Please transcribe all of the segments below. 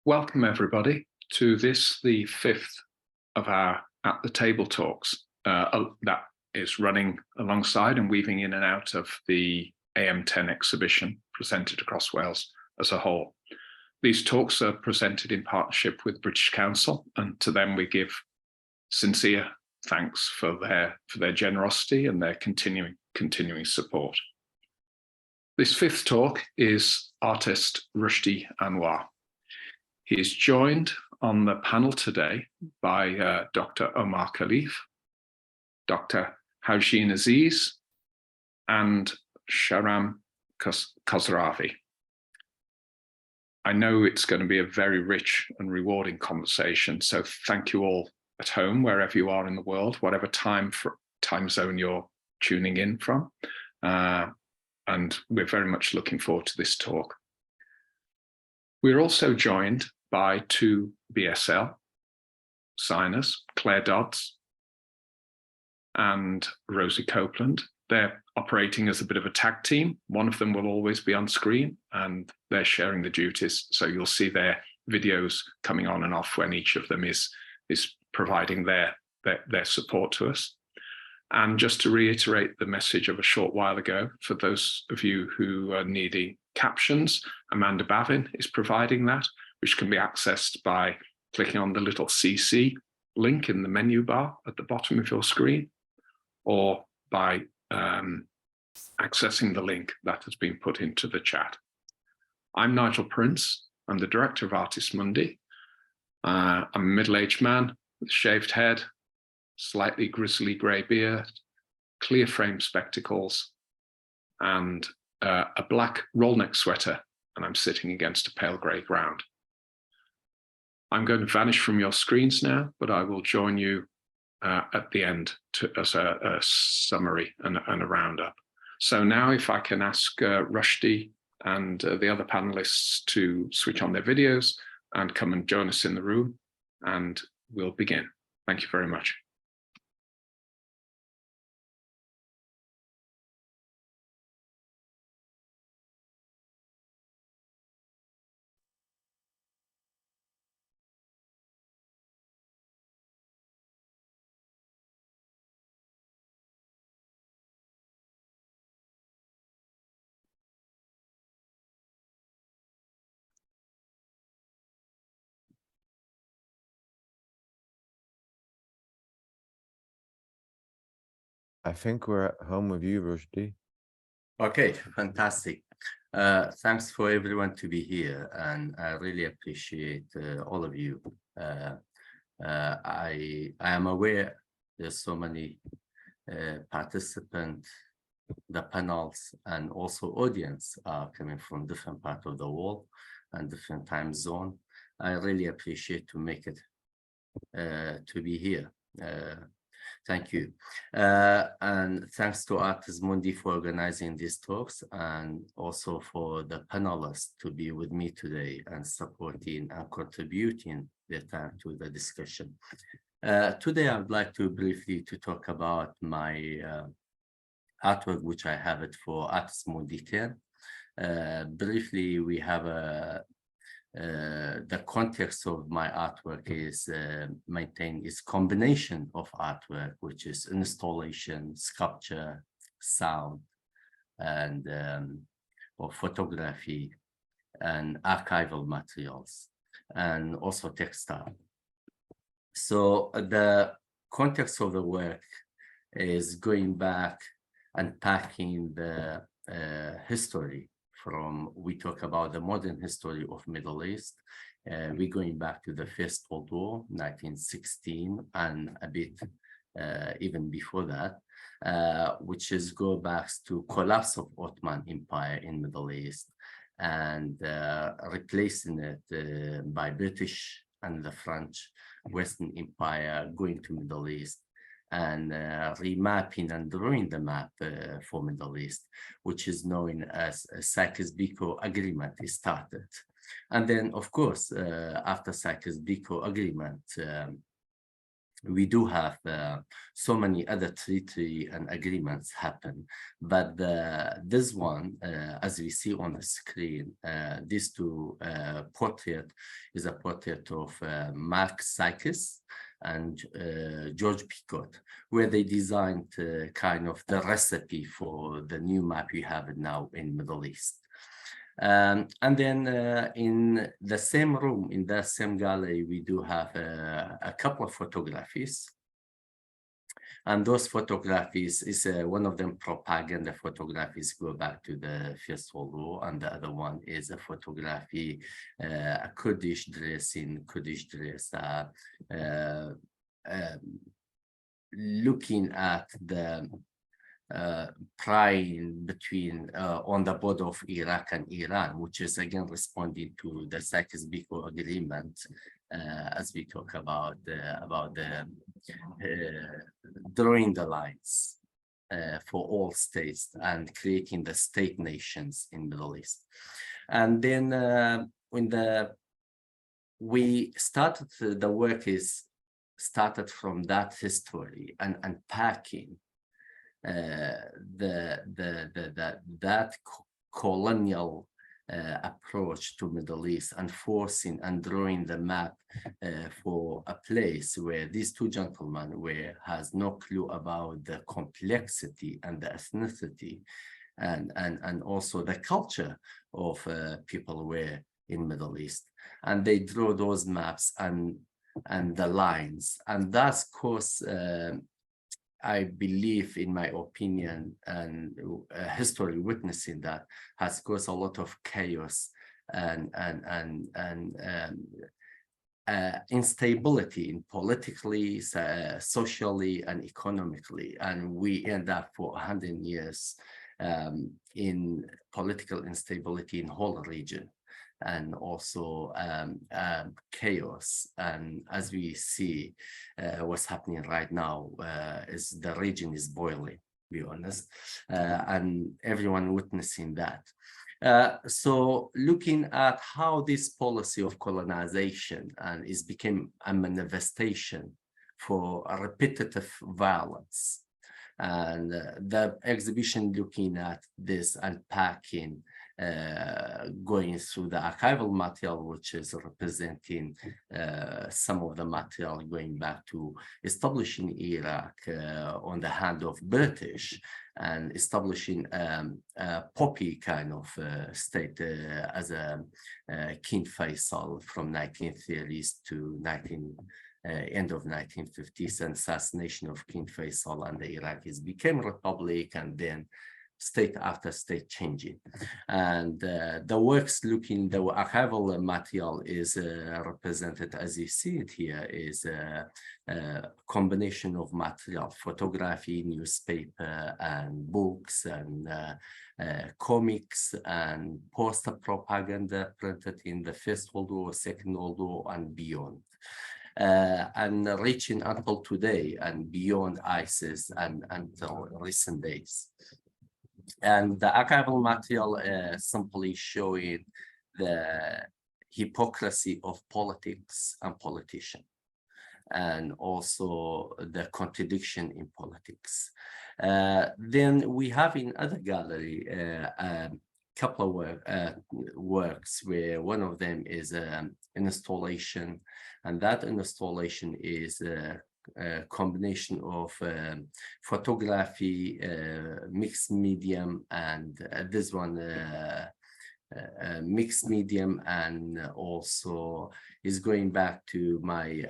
Welcome everybody to this, the fifth of our At the Table talks that is running alongside and weaving in and out of the AM10 exhibition presented across Wales as a whole. These talks are presented in partnership with British Council, and to them we give sincere thanks for their generosity and their continuing support. This fifth talk is artist Rushdi Anwar. He is joined on the panel today by Dr. Omar Kholeif, Dr. Hawzhin Azeez, and Shahram Khosravi. I know it's going to be a very rich and rewarding conversation, so thank you all at home, wherever you are in the world, whatever time zone you're tuning in from. And we're very much looking forward to this talk. We're also joined by two BSL signers, Claire Dodds and Rosie Copeland. They're operating as a bit of a tag team. One of them will always be on screen and they're sharing the duties. So you'll see their videos coming on and off when each of them is providing their support to us. And just to reiterate the message of a short while ago, for those of you who are needing captions, Amanda Bavin is providing that, which can be accessed by clicking on the little CC link in the menu bar at the bottom of your screen, or by accessing the link that has been put into the chat. I'm Nigel Prince. I'm the director of Artists Mundi. I'm a middle-aged man with a shaved head, slightly grizzly grey beard, clear frame spectacles, and a black roll neck sweater, and I'm sitting against a pale grey ground. I'm going to vanish from your screens now, but I will join you at the end as a summary and a roundup. So now if I can ask Rushdi and the other panelists to switch on their videos and come and join us in the room, and we'll begin. Thank you very much. I think we're at home with you, Rushdi. Okay, fantastic. Thanks for everyone to be here, and I really appreciate all of you. I am aware there's so many participants, the panels, and also audience are coming from different parts of the world and different time zone. I really appreciate to make it to be here. Thank you. And thanks to Artists Mundi for organizing these talks, and also for the panelists to be with me today and supporting and contributing their time to the discussion. Today, I would like to briefly talk about my artwork, which I have it for Artists Mundi 10. Briefly, we have the context of my artwork is maintained is combination of artwork, which is installation, sculpture, sound, and or photography, and archival materials, and also textile. So the context of the work is going back and packing the history. We talk about the modern history of Middle East. We're going back to the First World War, 1916, and a bit even before that, which is go back to collapse of Ottoman Empire in Middle East, and replacing it by British and the French Western Empire going to Middle East, and remapping and drawing the map for Middle East, which is known as a Sykes-Picot Agreement is started. And then, of course, after Sykes-Picot Agreement, we do have so many other treaty and agreements happen, but this one, as we see on the screen, these two portrait is a portrait of Mark Sykes and George Picot, where they designed kind of the recipe for the new map we have now in Middle East. And then in the same room, in that same gallery, we do have a couple of photographies. And those photographies is one of them propaganda photographies go back to the First World War, and the other one is a photography, a Kurdish dress in Kurdish dress, looking at the prying between on the border of Iraq and Iran, which is again responding to the Sykes-Picot agreement, as we talk about the drawing the lines for all states and creating the state nations in Middle East. And then when we started, the work is started from that history and unpacking that colonial approach to Middle East, and forcing and drawing the map for a place where these two gentlemen has no clue about the complexity and the ethnicity and also the culture of people were in Middle East, and they draw those maps and the lines, and that's caused I believe, in my opinion, and history witnessing that has caused a lot of chaos and instability in politically, socially, and economically. And we end up for 100 years in political instability in whole region, and also chaos. And as we see what's happening right now, is the region is boiling, to be honest, and everyone witnessing that. So looking at how this policy of colonization and is became a manifestation for a repetitive violence, and the exhibition looking at this unpacking, going through the archival material, which is representing some of the material going back to establishing Iraq on the hand of British, and establishing a poppy kind of state as a King Faisal from 1930s to end of 1950s, and assassination of King Faisal, and the Iraqis became republic, and then state after state changing. And the works looking, the archival material is represented as you see it here, is a combination of material, photography, newspaper, and books, and comics, and poster propaganda printed in the First World War, Second World War, and beyond. And reaching until today and beyond ISIS and until recent days. And the archival material simply showing the hypocrisy of politics and politician, and also the contradiction in politics. Then we have in other gallery a couple of works where one of them is an installation, and that installation is a combination of photography, mixed medium, and this one mixed medium, and also is going back to my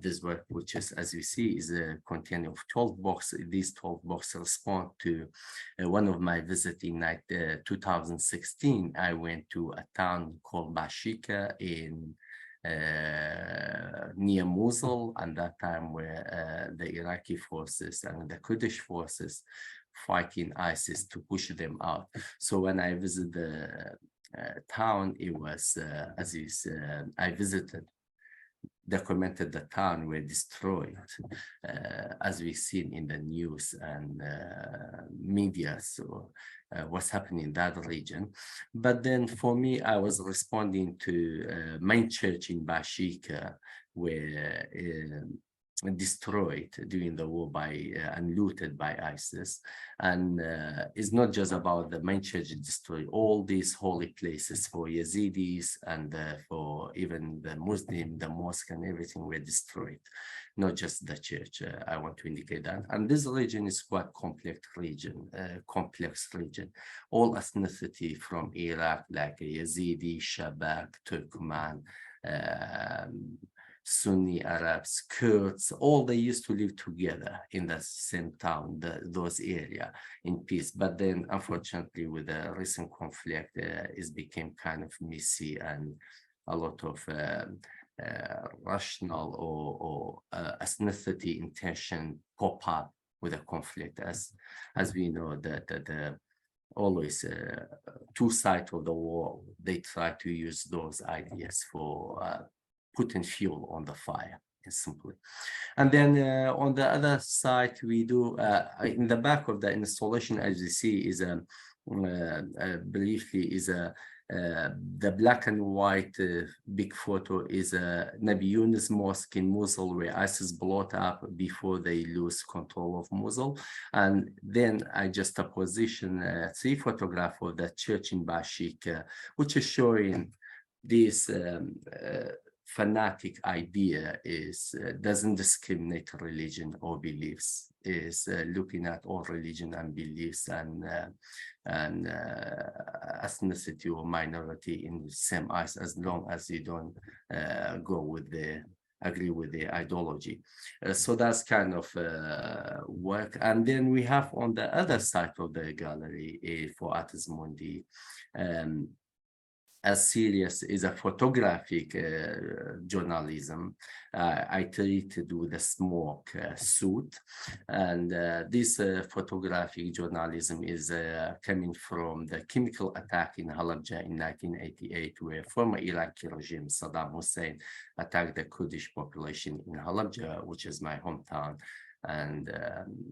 this work, which is, as you see, is a containing of 12 boxes. These 12 boxes respond to one of my visits in 2016. I went to a town called Bashika in near Mosul, and that time where the Iraqi forces and the Kurdish forces fighting ISIS to push them out. So when I visited the town, it was I visited, documented the town were destroyed, as we've seen in the news and media. So what's happening in that region. But then for me, I was responding to main church in Bashika, where destroyed during the war by and looted by ISIS. And it's not just about the main church destroyed, all these holy places for Yazidis and for even the Muslim, the mosque and everything were destroyed, not just the church. I want to indicate that. And this region is quite complex region, all ethnicity from Iraq, like Yazidi, Shabak, Turkmen, Sunni Arabs, Kurds, all they used to live together in the same town, those area in peace. But then, unfortunately, with the recent conflict, it became kind of messy and a lot of rational or ethnicity intention pop up with a conflict. As we know, that always two sides of the war, they try to use those ideas for putting fuel on the fire, simply. And then on the other side, we do in the back of the installation, as you see, is briefly is the black and white big photo is Nabi Yunus Mosque in Mosul, where ISIS blew up before they lose control of Mosul. And then I just position 3 photographs of the church in Bashik, which is showing this fanatic idea is doesn't discriminate religion or beliefs, is looking at all religion and beliefs and ethnicity or minority in the same eyes, as long as you don't agree with the ideology. So that's kind of work. And then we have on the other side of the gallery for Artist Mundi, as serious is a photographic journalism. I treated with a smoke suit, and this photographic journalism is coming from the chemical attack in Halabja in 1988, where former Iraqi regime Saddam Hussein attacked the Kurdish population in Halabja, which is my hometown. And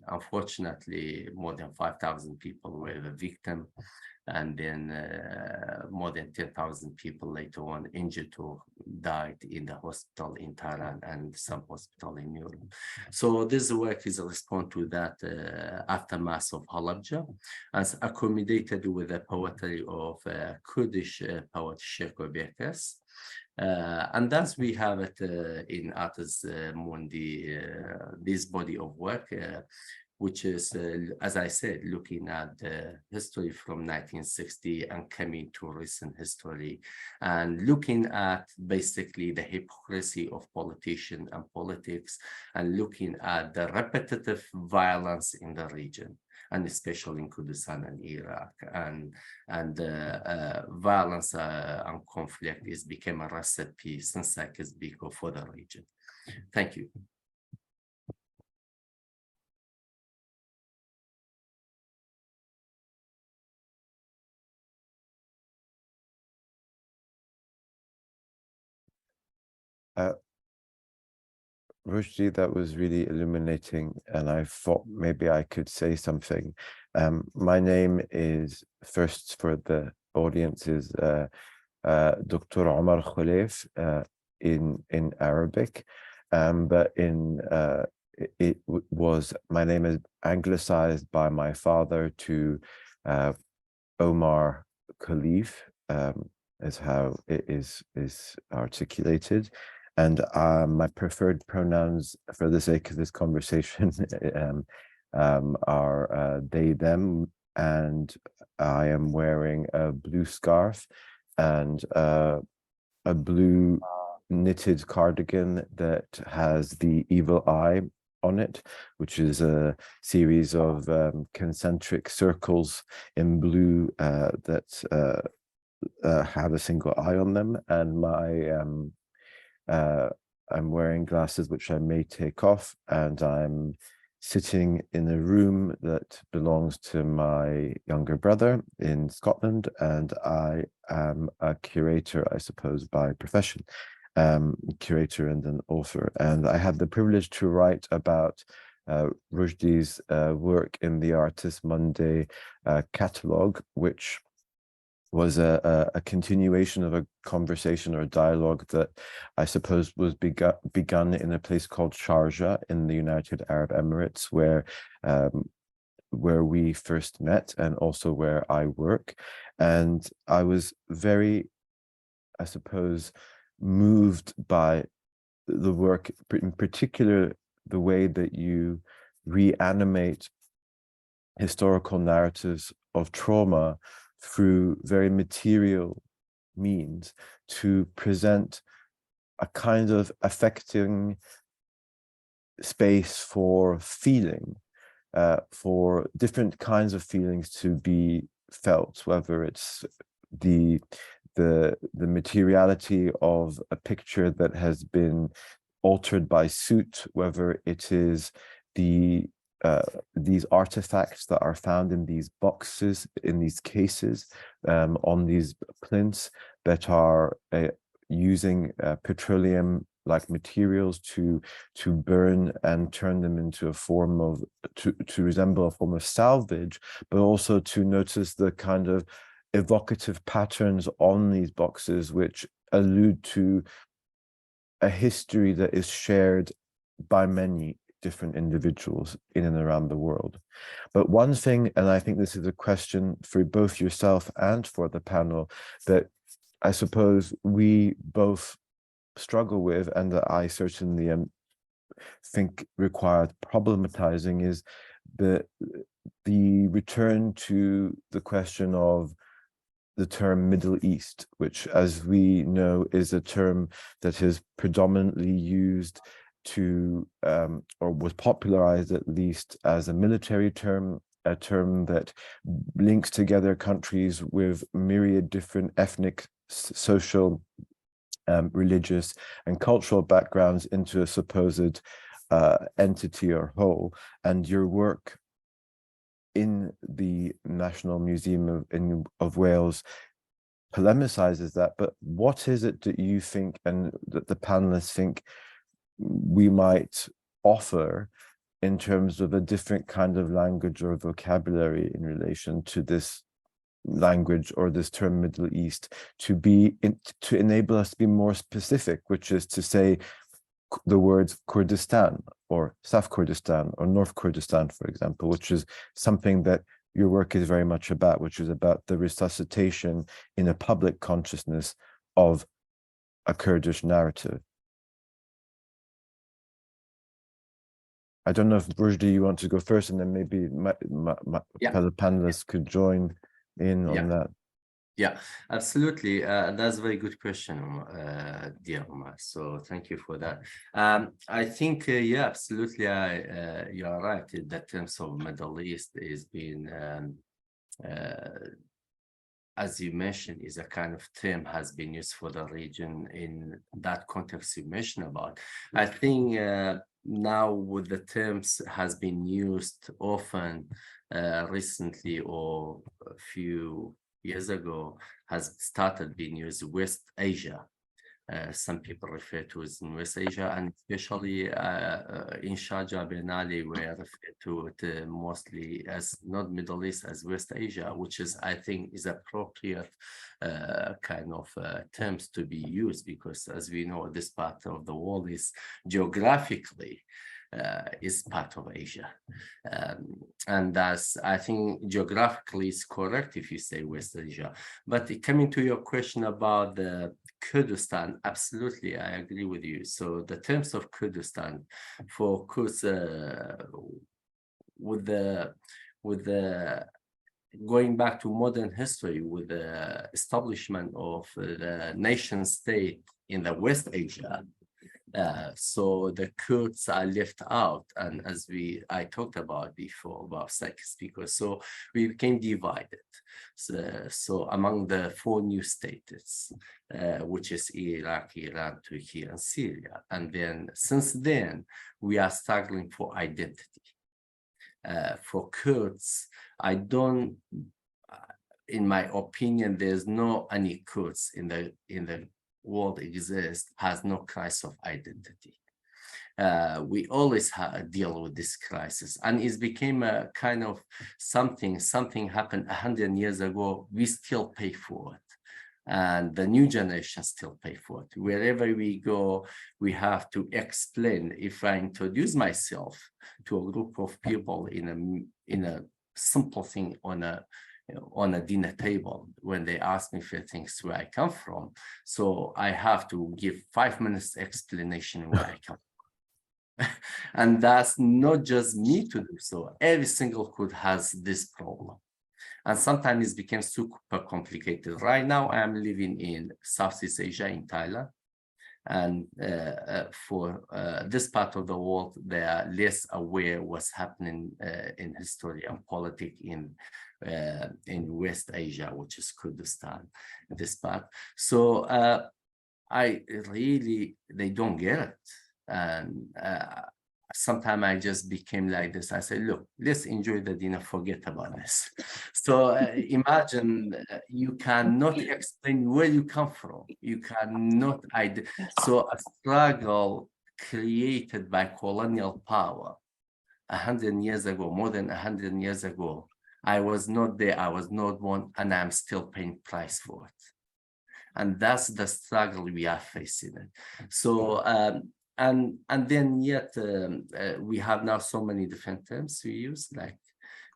unfortunately, more than 5,000 people were the victim. And then more than 10,000 people later on injured or died in the hospital in Tehran and some hospital in Europe. So this work is a response to that aftermath of Halabja, as accommodated with the poetry of Kurdish poet Sheikh Bekers. And thus we have it in Artist Mundi, this body of work, which is, as I said, looking at the history from 1960 and coming to recent history, and looking at basically the hypocrisy of politicians and politics, and looking at the repetitive violence in the region, and especially in Kurdistan and Iraq, and violence and conflict is became a recipe since I can speak for the region. Thank you. Rushdi, that was really illuminating, and I thought maybe I could say something. My name is, first for the audience, is Dr. Omar Kholeif in Arabic, but my name is anglicized by my father to Omar Kholeif, is how it is articulated. And my preferred pronouns for the sake of this conversation are they, them, and I am wearing a blue scarf and a blue knitted cardigan that has the evil eye on it, which is a series of concentric circles in blue that have a single eye on them. And I'm wearing glasses which I may take off, and I'm sitting in a room that belongs to my younger brother in Scotland, and I am a curator, I suppose, by profession, curator and an author. And I had the privilege to write about Rushdi's work in the Artist Mundi catalogue, which was a continuation of a conversation or dialogue that I suppose was begun in a place called Sharjah in the United Arab Emirates, where we first met and also where I work. And I was very, I suppose, moved by the work, in particular, the way that you reanimate historical narratives of trauma through very material means to present a kind of affecting space for feeling, for different kinds of feelings to be felt, whether it's the materiality of a picture that has been altered by soot, whether it is these artifacts that are found in these boxes, in these cases, on these plinths that are using petroleum-like materials to burn and turn them into a form of, to resemble a form of salvage, but also to notice the kind of evocative patterns on these boxes which allude to a history that is shared by many different individuals in and around the world. But one thing, and I think this is a question for both yourself and for the panel, that I suppose we both struggle with, and that I certainly think required problematizing, is the return to the question of the term Middle East, which, as we know, is a term that is predominantly used to, or was popularized at least as a military term, a term that links together countries with myriad different ethnic, social, religious, and cultural backgrounds into a supposed entity or whole. And your work in the National Museum of Wales polemicizes that. But what is it that you think, and that the panelists think, we might offer in terms of a different kind of language or vocabulary in relation to this language or this term Middle East, to enable us to be more specific, which is to say the words Kurdistan or South Kurdistan or North Kurdistan, for example, which is something that your work is very much about, which is about the resuscitation in a public consciousness of a Kurdish narrative. I don't know if Rushdi, you want to go first, and then maybe the panelists could join in on that. Yeah, absolutely. That's a very good question, dear Omar. So thank you for that. I think, yeah, absolutely. You are right. The terms of Middle East is being, as you mentioned, is a kind of term has been used for the region in that context you mentioned about. I think now with the terms has been used often recently, or a few years ago, has started being used West Asia. Some people refer to it in West Asia, and especially in Sharjah, Ben Ali, we refer to it mostly as not Middle East, as West Asia, which is, I think, is appropriate kind of terms to be used, because as we know, this part of the world is geographically is part of Asia. And that's, I think, geographically is correct if you say West Asia. But coming to your question about the Kurdistan, absolutely, I agree with you. So the terms of Kurdistan for Kurds, with the going back to modern history, with the establishment of the nation state in the West Asia, so the Kurds are left out, and as I talked about before about sex, because so we became divided. So among the 4 new states, which is Iraq, Iran, Turkey, and Syria, and then since then we are struggling for identity. For Kurds, I don't, in my opinion, there's no any Kurds in the world exists has no crisis of identity. we always deal with this crisis, and it became a kind of something happened 100 years ago. We still pay for it, and the new generation still pay for it. Wherever we go, we have to explain. If I introduce myself to a group of people in a simple thing on a dinner table, when they ask me for things where I come from, so I have to give 5 minutes explanation where I come from. And that's not just me to do so. Every single Kurd has this problem. And sometimes it becomes super complicated. Right now, I'm living in Southeast Asia, in Thailand. And for this part of the world, they are less aware what's happening in history and politics in West Asia, which is Kurdistan, this part. So they don't get it. And sometimes I just became like this. I said, look, let's enjoy the dinner, forget about this. So imagine you cannot explain where you come from. You cannot, so a struggle created by colonial power 100 years ago, more than 100 years ago, I was not there, I was not one, and I'm still paying price for it. And that's the struggle we are facing. So, and then yet we have now so many different terms we use, like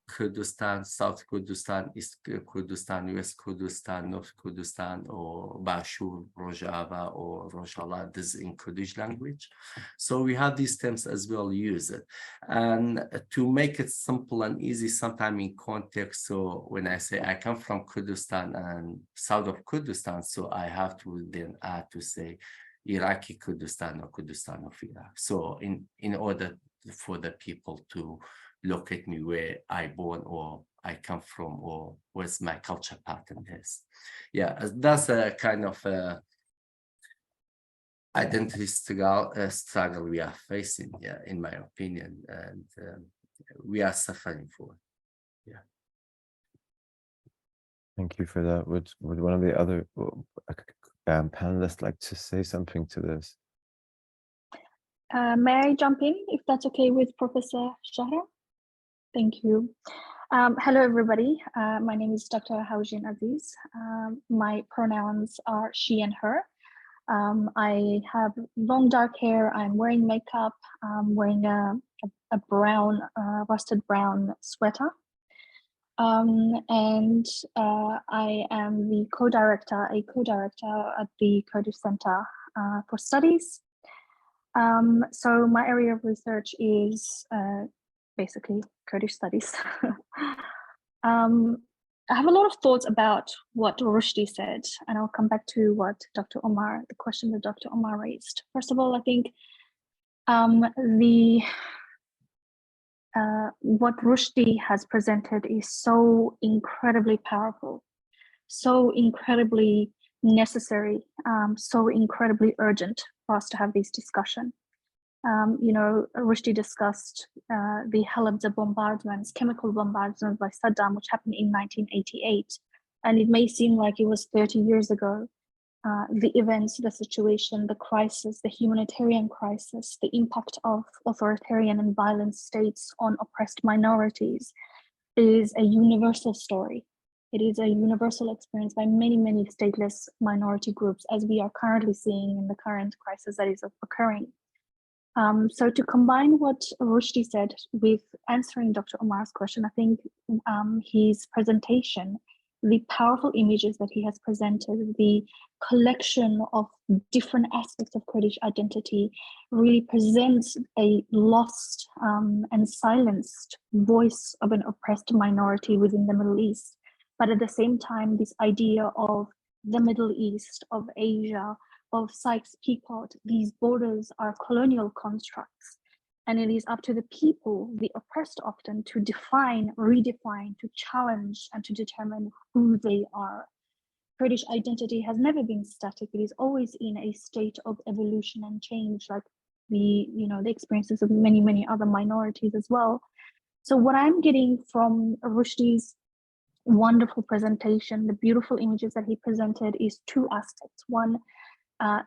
Kurdistan, South Kurdistan, East Kurdistan, West Kurdistan, North Kurdistan, or Bashur, Rojava, or Rojava, this is in Kurdish language. So we have these terms as well used. And to make it simple and easy, sometimes in context, so when I say I come from Kurdistan and south of Kurdistan, so I have to then add to say Iraqi Kurdistan or Kurdistan of Iraq. So in order for the people to locate me where I born or I come from or where's my culture pattern is. Yeah, that's a kind of identity struggle we are facing, yeah, in my opinion, and we are suffering for it. Yeah. Thank you for that. Would one of the other panelists like to say something to this? May I jump in, if that's okay with Professor Shahram? Thank you. Hello, everybody. My name is Dr. Hawzhin Azeez. My pronouns are she and her. I have long dark hair. I'm wearing makeup. I'm wearing a brown, rusted brown sweater. And I am the a co-director at the Kurdish Center for Studies. So my area of research is basically Kurdish studies. I have a lot of thoughts about what Rushdi said, and I'll come back to what Dr. Omar, the question that Dr. Omar raised. First of all, I think what Rushdi has presented is so incredibly powerful, so incredibly necessary, so incredibly urgent for us to have this discussion. You know, Rushdi discussed the Halabja bombardments, chemical bombardments by Saddam, which happened in 1988. And it may seem like it was 30 years ago. The events, the situation, the crisis, the humanitarian crisis, the impact of authoritarian and violent states on oppressed minorities is a universal story. It is a universal experience by many, many stateless minority groups, as we are currently seeing in the current crisis that is occurring. So to combine what Rushdi said with answering Dr. Omar's question, I think his presentation, the powerful images that he has presented, the collection of different aspects of Kurdish identity really presents a lost and silenced voice of an oppressed minority within the Middle East. But at the same time, this idea of the Middle East, of Asia, of Sykes-Picot, these borders are colonial constructs, and it is up to the people, the oppressed often, to define, redefine, to challenge, and to determine who they are. Kurdish identity has never been static. It is always in a state of evolution and change, like the experiences of many, many other minorities as well. So what I'm getting from Rushdi's wonderful presentation, the beautiful images that he presented, is two aspects. One,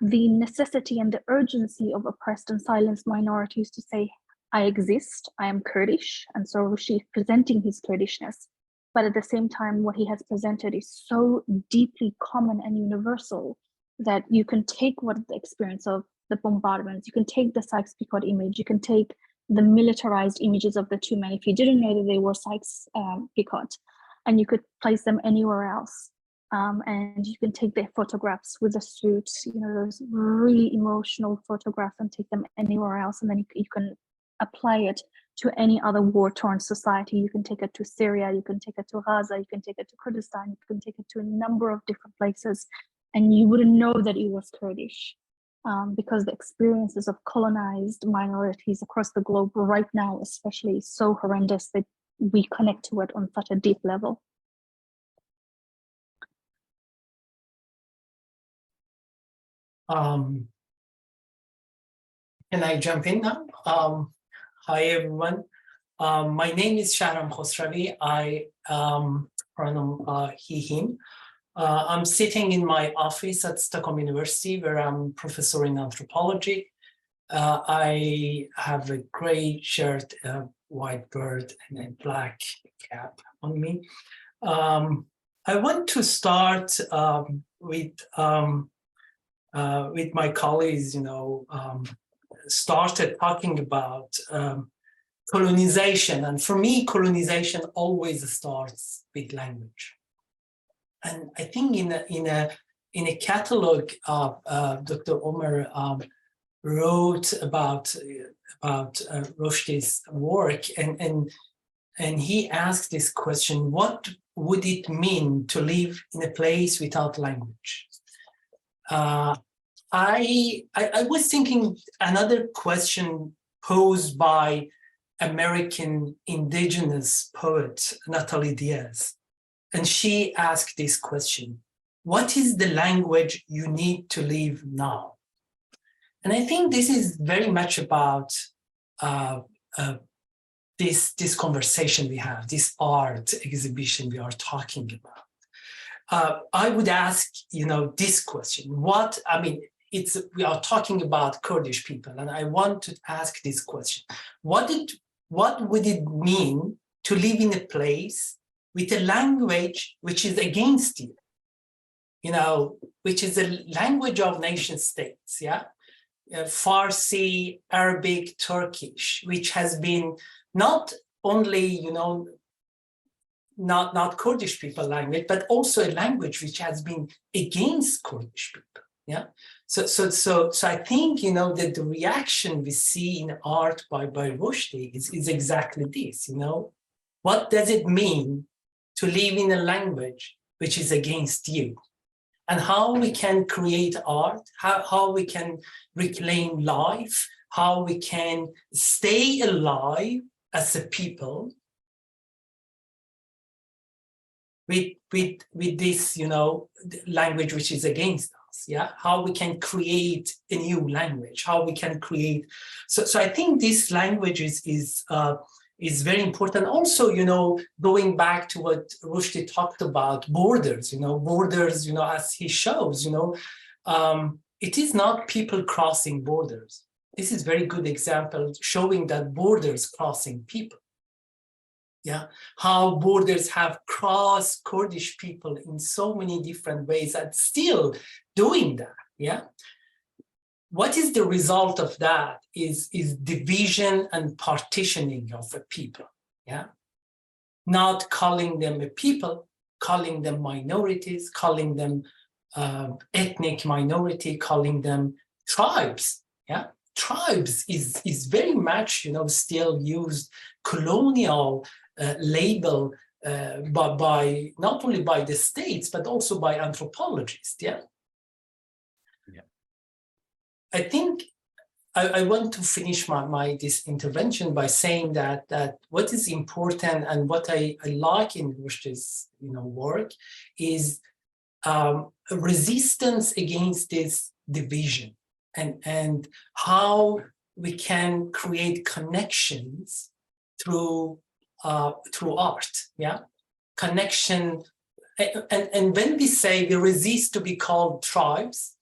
the necessity and the urgency of oppressed and silenced minorities to say, I exist, I am Kurdish, and so Rushdi is presenting his Kurdishness. But at the same time, what he has presented is so deeply common and universal that you can take what the experience of the bombardments, you can take the Sykes-Picot image, you can take the militarized images of the two men, if you didn't know that they were Sykes-Picot, and you could place them anywhere else. And you can take their photographs with the suits, you know, those really emotional photographs, and take them anywhere else. And then you can apply it to any other war-torn society. You can take it to Syria, you can take it to Gaza, you can take it to Kurdistan, you can take it to a number of different places, and you wouldn't know that it was Kurdish. Because the experiences of colonized minorities across the globe right now, especially, is so horrendous that we connect to it on such a deep level. Can I jump in now? Hi, everyone. My name is Shahram Khosravi. I pronoun he, him. I'm sitting in my office at Stockholm University, where I'm professor in anthropology. I have a gray shirt, a white bird, and a black cap on me. I want to start with my colleagues, you know, started talking about colonization. And for me, colonization always starts with language. And I think in a catalog Dr. Omar wrote about Rushdi's work, and he asked this question: what would it mean to live in a place without language? I was thinking another question posed by American indigenous poet Natalie Diaz. And she asked this question: what is the language you need to live now? And I think this is very much about this conversation we have, this art exhibition we are talking about. I would ask, you know, this question: what, I mean, we are talking about Kurdish people, and I want to ask this question: what would it mean to live in a place with a language which is against you, you know, which is a language of nation states, yeah? Farsi, Arabic, Turkish, which has been not only, you know, not Kurdish people language, but also a language which has been against Kurdish people, yeah? So I think, you know, that the reaction we see in art by Rushdi is exactly this, you know? What does it mean to live in a language which is against you? And how we can create art, how we can reclaim life, how we can stay alive as a people with this, you know, language which is against us, yeah? How we can create a new language, how we can create. So I think this language is very important. Also, you know, going back to what Rushdi talked about, borders, you know, as he shows, you know, it is not people crossing borders. This is very good example showing that borders crossing people. Yeah, how borders have crossed Kurdish people in so many different ways and still doing that, yeah? What is the result of that is division and partitioning of a people, yeah? Not calling them a people, calling them minorities, calling them ethnic minority, calling them tribes, yeah? Tribes is very much, you know, still used colonial label by not only by the states, but also by anthropologists, yeah? I think I want to finish this intervention by saying that what is important and what I like in Rushdi's, you know, work is a resistance against this division and how we can create connections through art, yeah, connection. And when we say we resist to be called tribes,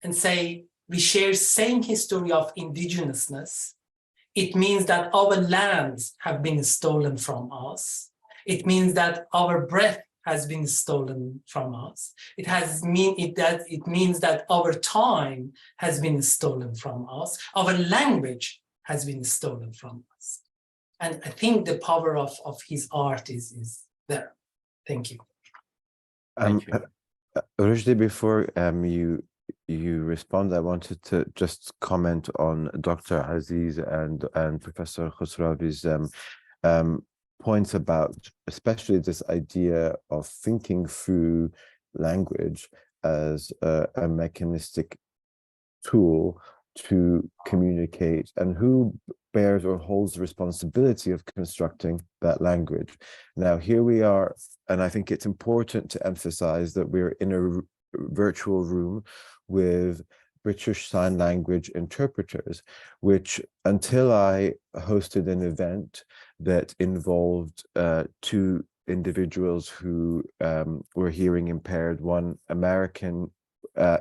and say we share same history of indigenousness, it means that our lands have been stolen from us. It means that our breath has been stolen from us. It means that our time has been stolen from us. Our language has been stolen from us. And I think the power of his art is there. Thank you. Thank you. Rushdi, before you respond, I wanted to just comment on Dr. Azeez and Professor Khosravi's points about especially this idea of thinking through language as a mechanistic tool to communicate, and who bears or holds the responsibility of constructing that language. Now, here we are, and I think it's important to emphasize that we're in a virtual room with British Sign Language interpreters, which until I hosted an event that involved two individuals who were hearing impaired, one American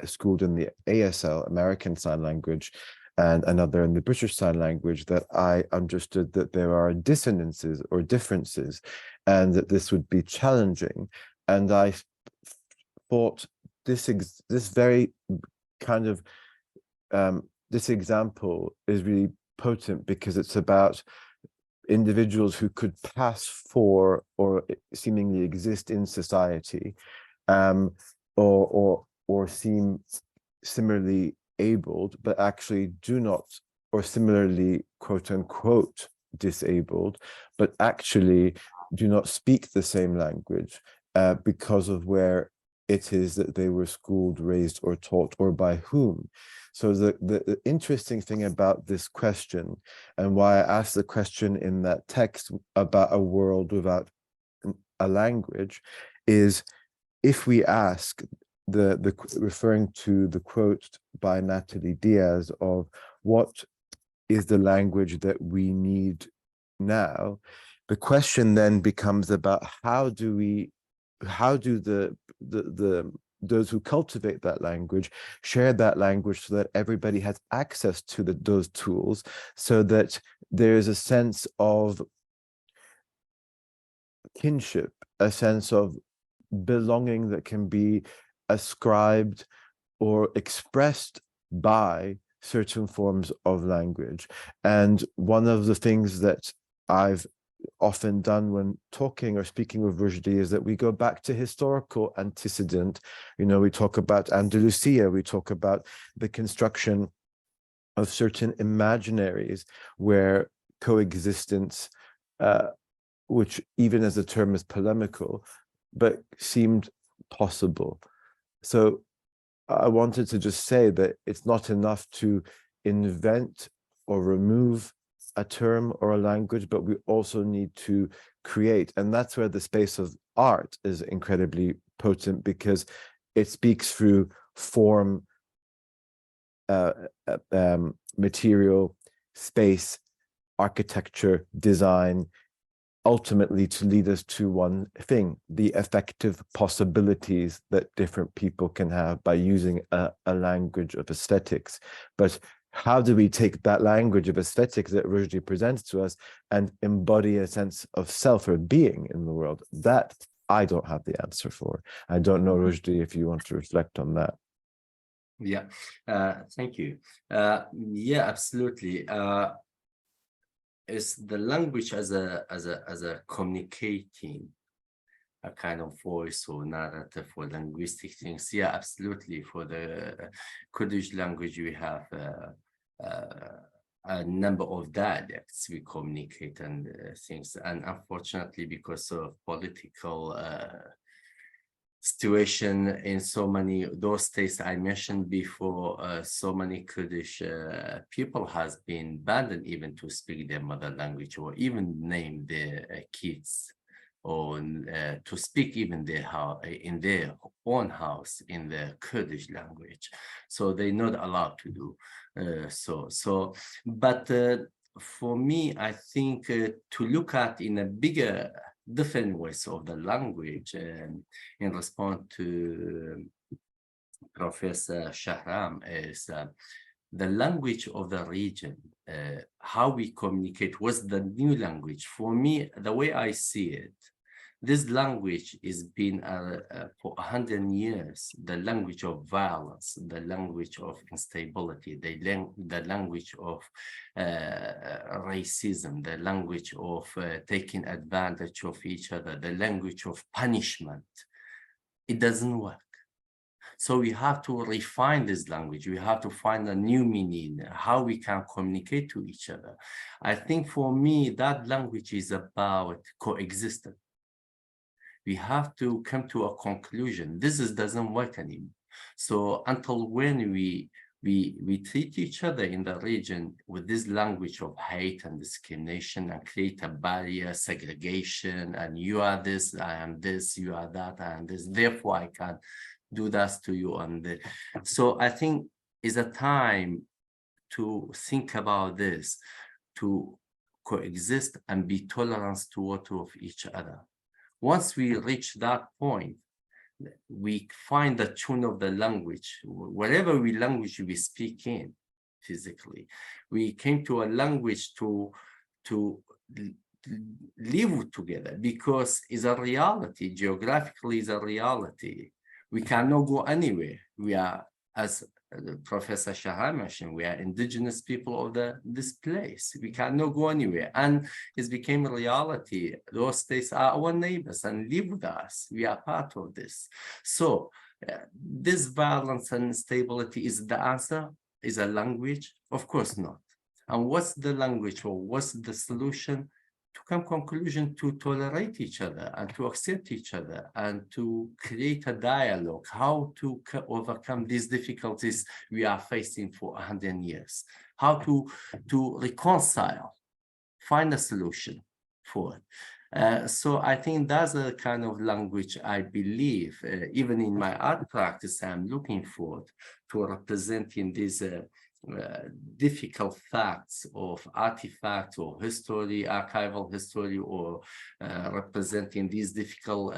schooled in the ASL, American Sign Language, and another in the British Sign Language, that I understood that there are dissonances or differences, and that this would be challenging. And I thought this very kind of this example is really potent, because it's about individuals who could pass for or seemingly exist in society, or seem similarly abled, but actually do not, or similarly quote unquote disabled, but actually do not speak the same language because of where it is that they were schooled, raised, or taught, or by whom. So the interesting thing about this question, and why I asked the question in that text about a world without a language, is if we ask referring to the quote by Natalie Diaz of what is the language that we need now, the question then becomes about how do those who cultivate that language share that language so that everybody has access to those tools, so that there is a sense of kinship, a sense of belonging that can be ascribed or expressed by certain forms of language. And one of the things that I've often done when talking or speaking with Rushdi is that we go back to historical antecedent. You know, we talk about Andalusia, we talk about the construction of certain imaginaries where coexistence, which even as the term is polemical, but seemed possible. So I wanted to just say that it's not enough to invent or remove a term or a language, but we also need to create. And that's where the space of art is incredibly potent, because it speaks through form, material, space, architecture, design, ultimately to lead us to one thing: the effective possibilities that different people can have by using a language of aesthetics. But how do we take that language of aesthetics that Rushdi presents to us and embody a sense of self or being in the world? That I don't have the answer for. I don't know, Rushdi, if you want to reflect on that. Yeah, thank you. Yeah, absolutely. Is the language as a communicating a kind of voice or narrative for linguistic things? Yeah, absolutely. For the Kurdish language, we have a number of dialects we communicate and things. And unfortunately, because of political situation in so many those states I mentioned before, so many Kurdish people has been banned even to speak their mother language, or even name their kids, or to speak even in their own house in the Kurdish language. So they're not allowed to do so. But for me, I think to look at in a bigger, different ways of the language in response to Professor Shahram is the language of the region, how we communicate was the new language. For me, the way I see it, this language is been for 100 years, the language of violence, the language of instability, the language of racism, the language of taking advantage of each other, the language of punishment. It doesn't work. So we have to refine this language. We have to find a new meaning, how we can communicate to each other. I think for me, that language is about coexistence. We have to come to a conclusion. This doesn't work anymore. So until when we treat each other in the region with this language of hate and discrimination and create a barrier, segregation, and you are this, I am this, you are that, I am this, therefore I can't do that to you. So I think it's a time to think about this, to coexist and be tolerant toward each other. Once we reach that point, we find the tune of the language, whatever language we speak in physically. We came to a language to live together because it's a reality, geographically is a reality. We cannot go anywhere. We are, as Professor Shahram mentioned, we are indigenous people of this place. We cannot go anywhere. And it became a reality. Those states are our neighbors and live with us. We are part of this. So this violence and instability is the answer, is a language? Of course not. And what's the language or what's the solution? To come conclusion to tolerate each other and to accept each other and to create a dialogue, how to overcome these difficulties we are facing for 100 years, how to reconcile, find a solution for it. So I think that's a kind of language I believe, even in my art practice, I'm looking for to represent in these difficult facts of artifacts or history, archival history, or representing these difficult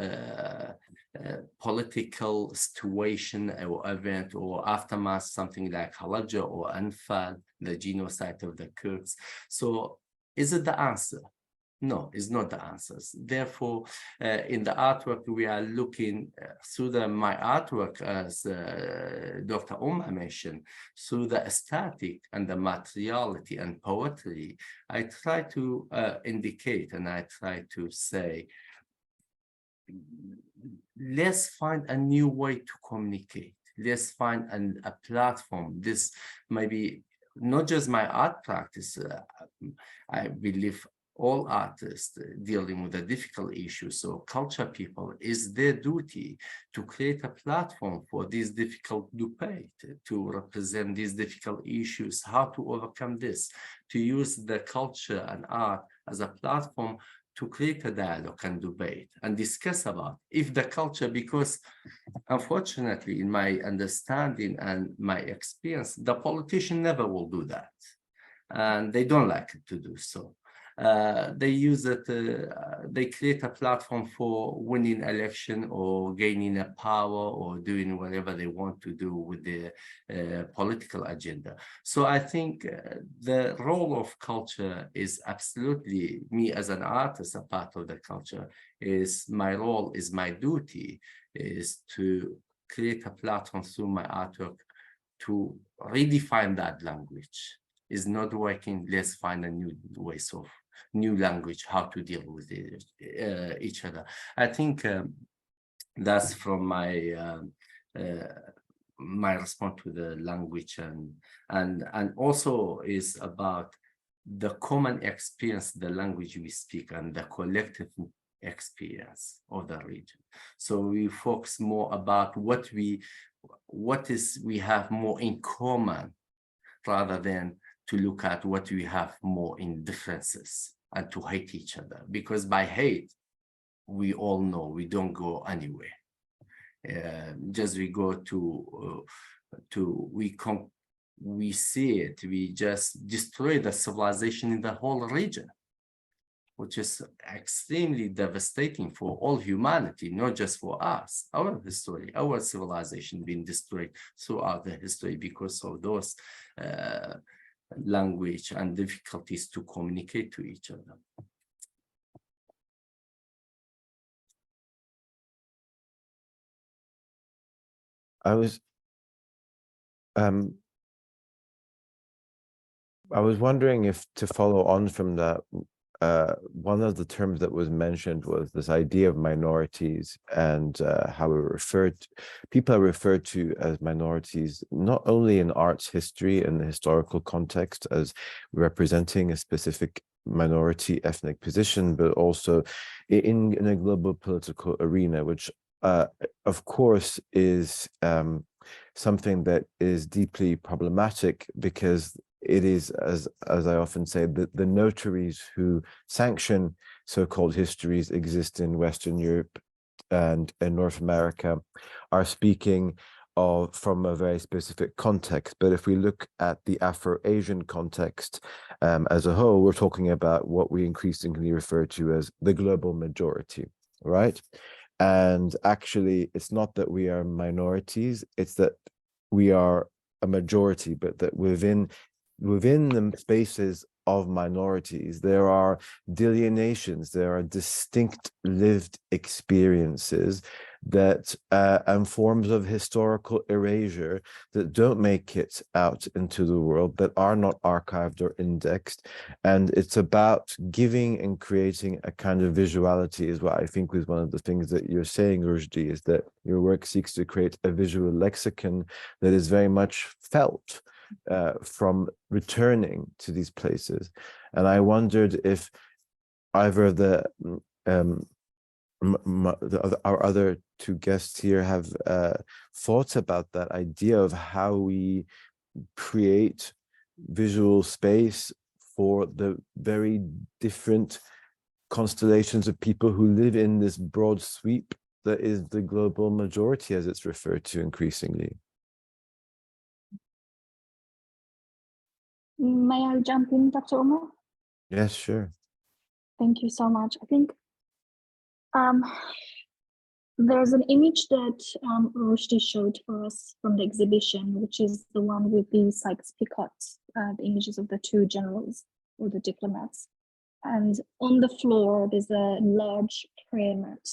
political situation or event or aftermath, something like Sharjah or Anfal, the genocide of the Kurds. So is it the answer? No, it's not the answers. Therefore, in the artwork, we are looking through my artwork, as Dr. Omar mentioned, through the aesthetic and the materiality and poetry. I try to indicate and I try to say, let's find a new way to communicate. Let's find a platform. This maybe not just my art practice. I believe all artists dealing with the difficult issues, so culture people, is their duty to create a platform for this difficult debate, to represent these difficult issues, how to overcome this, to use the culture and art as a platform to create a dialogue and debate and discuss about if the culture, because unfortunately in my understanding and my experience, the politician never will do that. And they don't like to do so. They use it, they create a platform for winning election or gaining a power or doing whatever they want to do with their political agenda. So I think the role of culture is absolutely, me as an artist, a part of the culture, is my role, is my duty, is to create a platform through my artwork to redefine that language. Is not working, let's find a new ways of new language, how to deal with each other. I think that's from my my response to the language, and also is about the common experience, the language we speak, and the collective experience of the region. So we focus more about what we have more in common, rather than to look at what we have more in differences and to hate each other. Because by hate, we all know we don't go anywhere. Just we go we see it, we just destroy the civilization in the whole region. which is extremely devastating for all humanity, not just for us. Our history, our civilization being destroyed throughout the history because of those language and difficulties to communicate to each other. I was wondering if, to follow on from that, one of the terms that was mentioned was this idea of minorities and how people are referred to as minorities, not only in arts history and the historical context as representing a specific minority ethnic position, but also in a global political arena, which of course is something that is deeply problematic, because it is, as I often say, the notaries who sanction so-called histories exist in Western Europe and in North America are speaking from a very specific context. But if we look at the Afro-Asian context as a whole, we're talking about what we increasingly refer to as the global majority, right? And actually, it's not that we are minorities, it's that we are a majority, but that within the spaces of minorities, there are delineations, there are distinct lived experiences that and forms of historical erasure that don't make it out into the world, that are not archived or indexed. And it's about giving and creating a kind of visuality, is what I think was one of the things that you're saying, Rushdi, is that your work seeks to create a visual lexicon that is very much felt from returning to these places. And I wondered if either of our other two guests here have thoughts about that idea of how we create visual space for the very different constellations of people who live in this broad sweep that is the global majority, as it's referred to increasingly. May I jump in, Dr. Omar? Yes, sure. Thank you so much. I think there's an image that Rushdi showed for us from the exhibition, which is the one with the Sykes-Picot, the images of the two generals or the diplomats. And on the floor, there's a large prayer mat.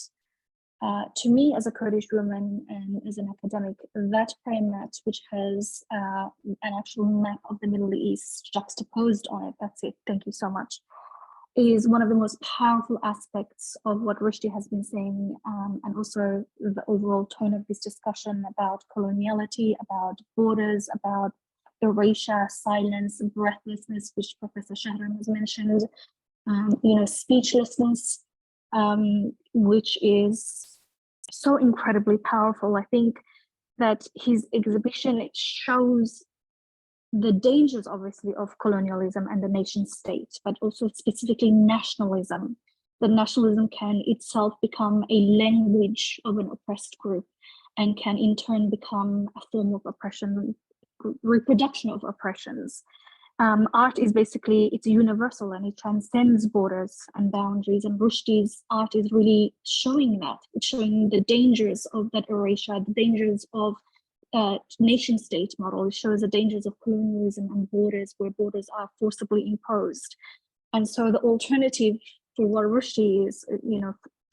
To me, as a Kurdish woman and as an academic, that prayer mat, which has an actual map of the Middle East juxtaposed on it, that's it, thank you so much, is one of the most powerful aspects of what Rushdi has been saying, and also the overall tone of this discussion about coloniality, about borders, about erasure, silence, breathlessness, which Professor Shahram has mentioned, speechlessness, which is so incredibly powerful. I think that his exhibition, it shows the dangers, obviously, of colonialism and the nation state, but also specifically nationalism. That nationalism can itself become a language of an oppressed group and can in turn become a form of oppression, reproduction of oppressions. Art is basically, it's universal and it transcends borders and boundaries, and Rushdi's art is really showing that. It's showing the dangers of that erasure, the dangers of nation state model. It shows the dangers of colonialism and borders, where borders are forcibly imposed. And so the alternative for what Rushdi is,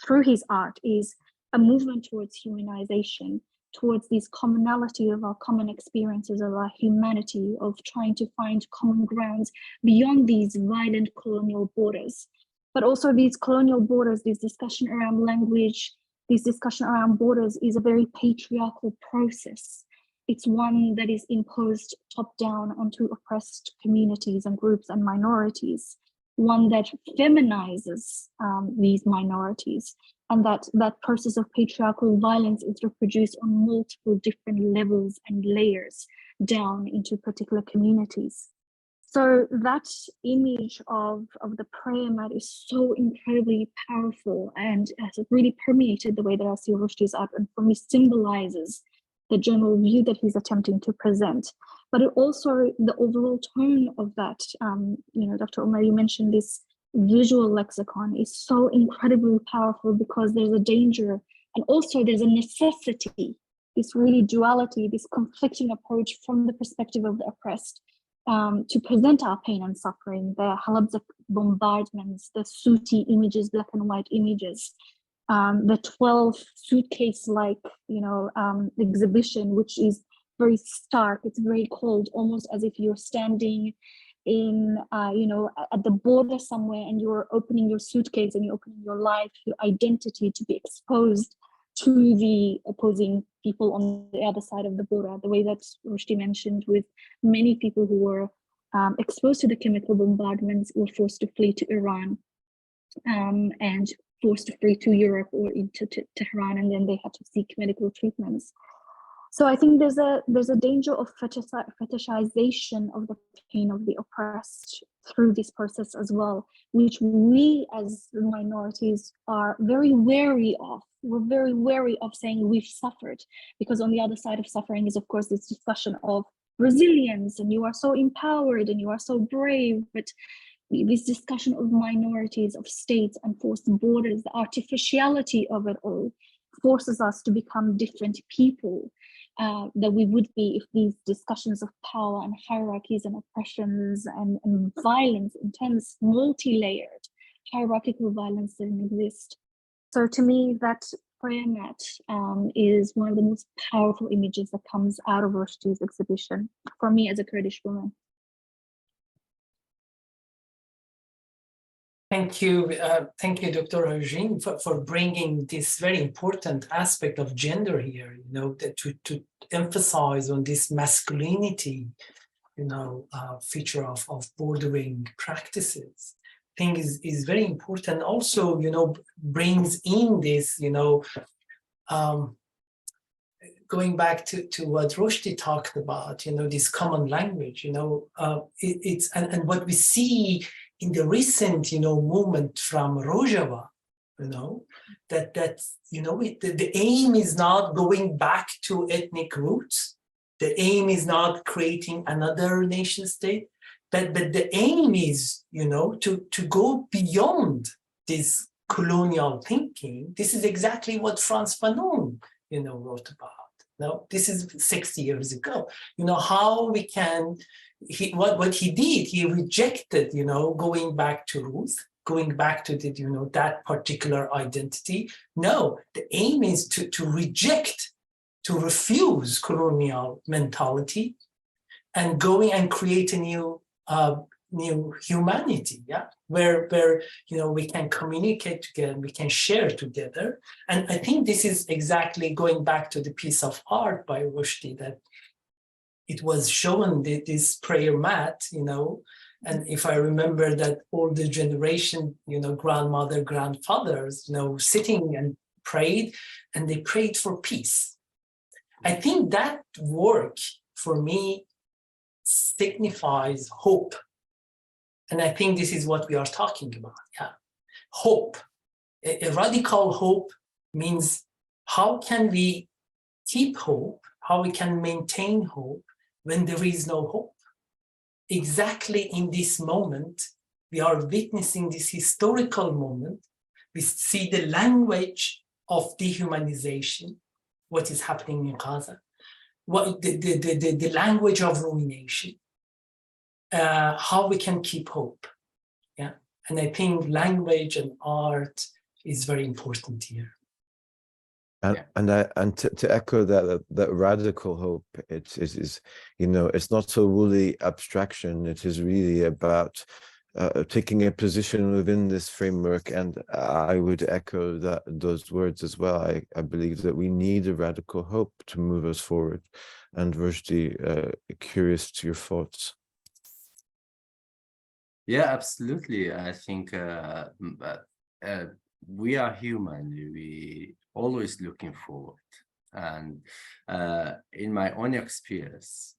through his art, is a movement towards humanization, towards this commonality of our common experiences, of our humanity, of trying to find common grounds beyond these violent colonial borders. But also these colonial borders, this discussion around language, this discussion around borders is a very patriarchal process. It's one that is imposed top down onto oppressed communities and groups and minorities, one that feminizes these minorities. And that process of patriarchal violence is reproduced on multiple different levels and layers down into particular communities. So that image of the prayer mat is so incredibly powerful and has really permeated the way that I see Rushdi's art, and for me symbolizes the general view that he's attempting to present. But it also, the overall tone of that, Dr. Omar, you mentioned this visual lexicon is so incredibly powerful, because there's a danger and also there's a necessity, this really duality, this conflicting approach from the perspective of the oppressed, to present our pain and suffering, the Halabja bombardments, the Suti images, black and white images, the 12 suitcase-like, exhibition, which is very stark. It's very cold, almost as if you're standing in, at the border somewhere, and you're opening your suitcase and you're opening your life, your identity, to be exposed to the opposing people on the other side of the border. The way that Rushdi mentioned, with many people who were exposed to the chemical bombardments were forced to flee to Iran, and forced to flee to Europe or into Tehran, and then they had to seek medical treatments. So I think there's a danger of fetishization of the pain of the oppressed through this process as well, which we as minorities are very wary of. We're very wary of saying we've suffered, because on the other side of suffering is, of course, this discussion of resilience, and you are so empowered and you are so brave. But this discussion of minorities, of states and forced borders, the artificiality of it all forces us to become different people that we would be if these discussions of power and hierarchies and oppressions and violence, intense, multi-layered, hierarchical violence didn't exist. So to me, that prayer mat is one of the most powerful images that comes out of Rushdi's exhibition for me as a Kurdish woman. Thank you, Dr. Hawzhin, for bringing this very important aspect of gender here. To emphasize on this masculinity, feature of bordering practices. I think is very important. Also, brings in this, going back to what Rushdi talked about, this common language. It's and what we see in the recent, movement from Rojava, that the aim is not going back to ethnic roots. The aim is not creating another nation state, but the aim is, to go beyond this colonial thinking. This is exactly what Frantz Fanon, wrote about. This is 60 years ago. How we can. What he did, he rejected, going back to roots, going back to the, that particular identity. No, the aim is to reject, to refuse colonial mentality, and going and create a new humanity, where we can communicate together, we can share together. And I think this is exactly going back to the piece of art by Rushdi, that it was shown this prayer mat, and if I remember that older generation, grandmother, grandfathers, sitting and prayed, and they prayed for peace. I think that work for me signifies hope. And I think this is what we are talking about, hope. A radical hope means how can we keep hope, how we can maintain hope when there is no hope. Exactly in this moment, we are witnessing this historical moment. We see the language of dehumanization, what is happening in Gaza, the language of rumination, how we can keep hope. And I think language and art is very important here. And to echo that radical hope, it is it's not a woolly abstraction. It is really about taking a position within this framework. And I would echo those words as well. I believe that we need a radical hope to move us forward. And Rushdi, curious to your thoughts. Yeah, absolutely. I think we are human. We always looking forward. And in my own experience,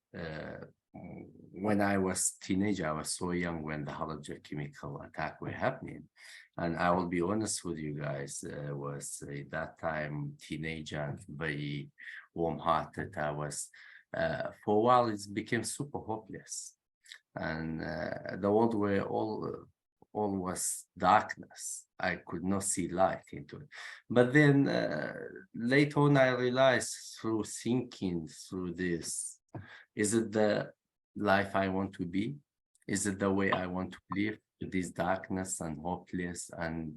when I was teenager, I was so young when the Halabja chemical attack were happening. And I will be honest with you guys, was at that time teenager, very warm-hearted. I was, for a while, it became super hopeless. And the world were all all was darkness. I could not see light into it. But then later on, I realized through thinking through this, is it the life I want to be? Is it the way I want to live with this darkness and hopeless and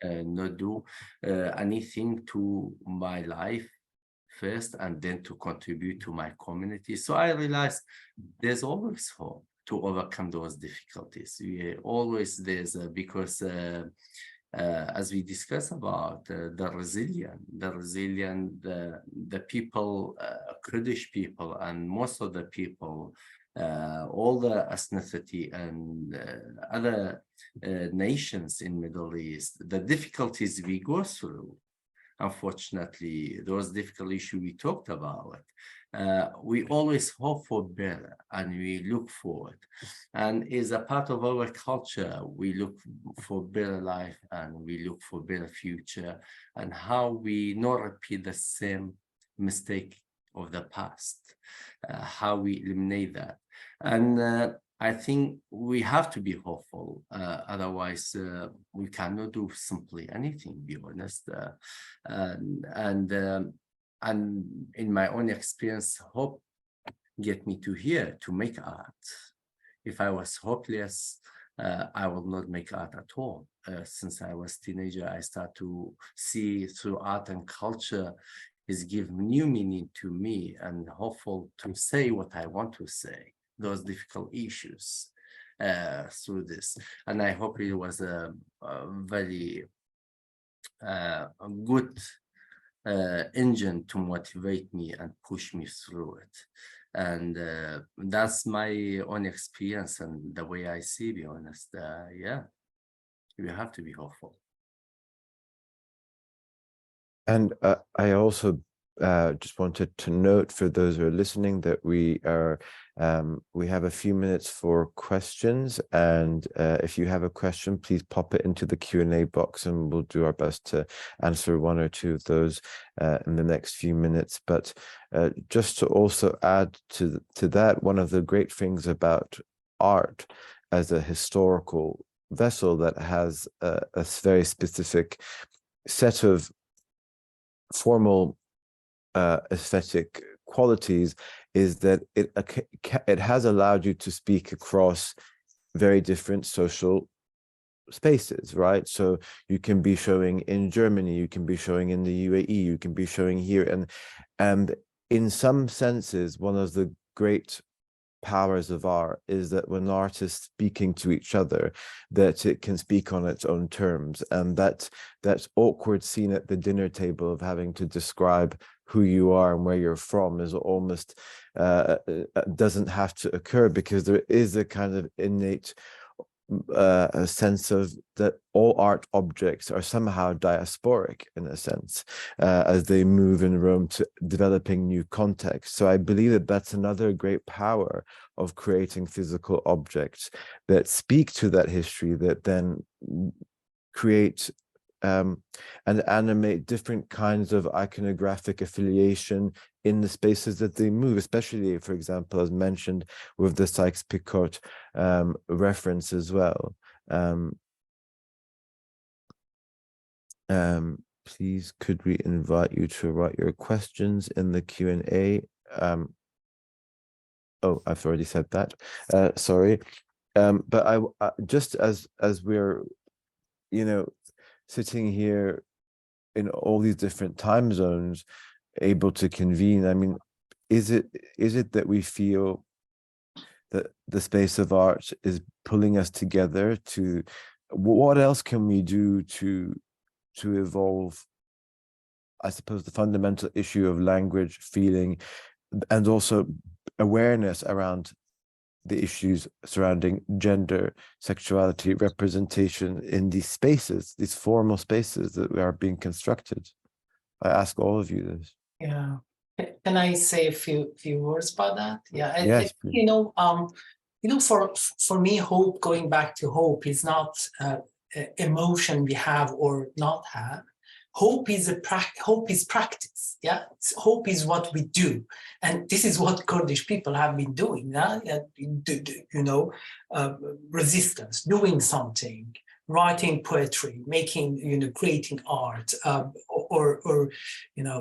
not do anything to my life first and then to contribute to my community? So I realized there's always hope to overcome those difficulties. We always there's because as we discuss about the resilient, the people, Kurdish people, and most of the people, all the ethnicity and other nations in Middle East, the difficulties we go through, unfortunately, those difficult issues we talked about, we always hope for better and we look forward. And as a part of our culture, we look for better life and we look for better future and how we not repeat the same mistake of the past, how we eliminate that. And I think we have to be hopeful, otherwise we cannot do simply anything, to be honest. And in my own experience, hope get me to here to make art. If I was hopeless, I will not make art at all. Since I was a teenager, I start to see through art and culture is give new meaning to me and hopeful to say what I want to say, those difficult issues through this. And I hope it was a very good engine to motivate me and push me through it. And that's my own experience and the way I see, be honest. Yeah, we have to be hopeful. And I also just wanted to note for those who are listening that we have a few minutes for questions, and if you have a question, please pop it into the Q&A box and we'll do our best to answer one or two of those in the next few minutes. But just to also add to that, one of the great things about art as a historical vessel that has a very specific set of formal aesthetic qualities is that it has allowed you to speak across very different social spaces, right? So you can be showing in Germany, you can be showing in the UAE, you can be showing here, and in some senses, one of the great powers of art is that when art is speaking to each other, that it can speak on its own terms, and that's awkward scene at the dinner table of having to describe who you are and where you're from is almost doesn't have to occur, because there is a kind of innate a sense of that all art objects are somehow diasporic in a sense as they move in Rome to developing new contexts. So I believe that that's another great power of creating physical objects that speak to that history, that then create and animate different kinds of iconographic affiliation in the spaces that they move, especially, for example, as mentioned with the Sykes-Picot reference as well. Please, could we invite you to write your questions in the Q&A? Oh, I've already said that. Sorry. But I just as we're, sitting here in all these different time zones, able to convene, I mean, is it that we feel that the space of art is pulling us together to, what else can we do to evolve, I suppose, the fundamental issue of language, feeling, and also awareness around the issues surrounding gender, sexuality, representation in these spaces, these formal spaces that are being constructed? I ask all of you this. Yeah. Can I say a few words about that? Yeah. Yes. For me, hope, going back to hope, is not emotion we have or not have, hope is practice. Yeah, hope is what we do, and this is what Kurdish people have been doing. Resistance, doing something, writing poetry, making, creating art, or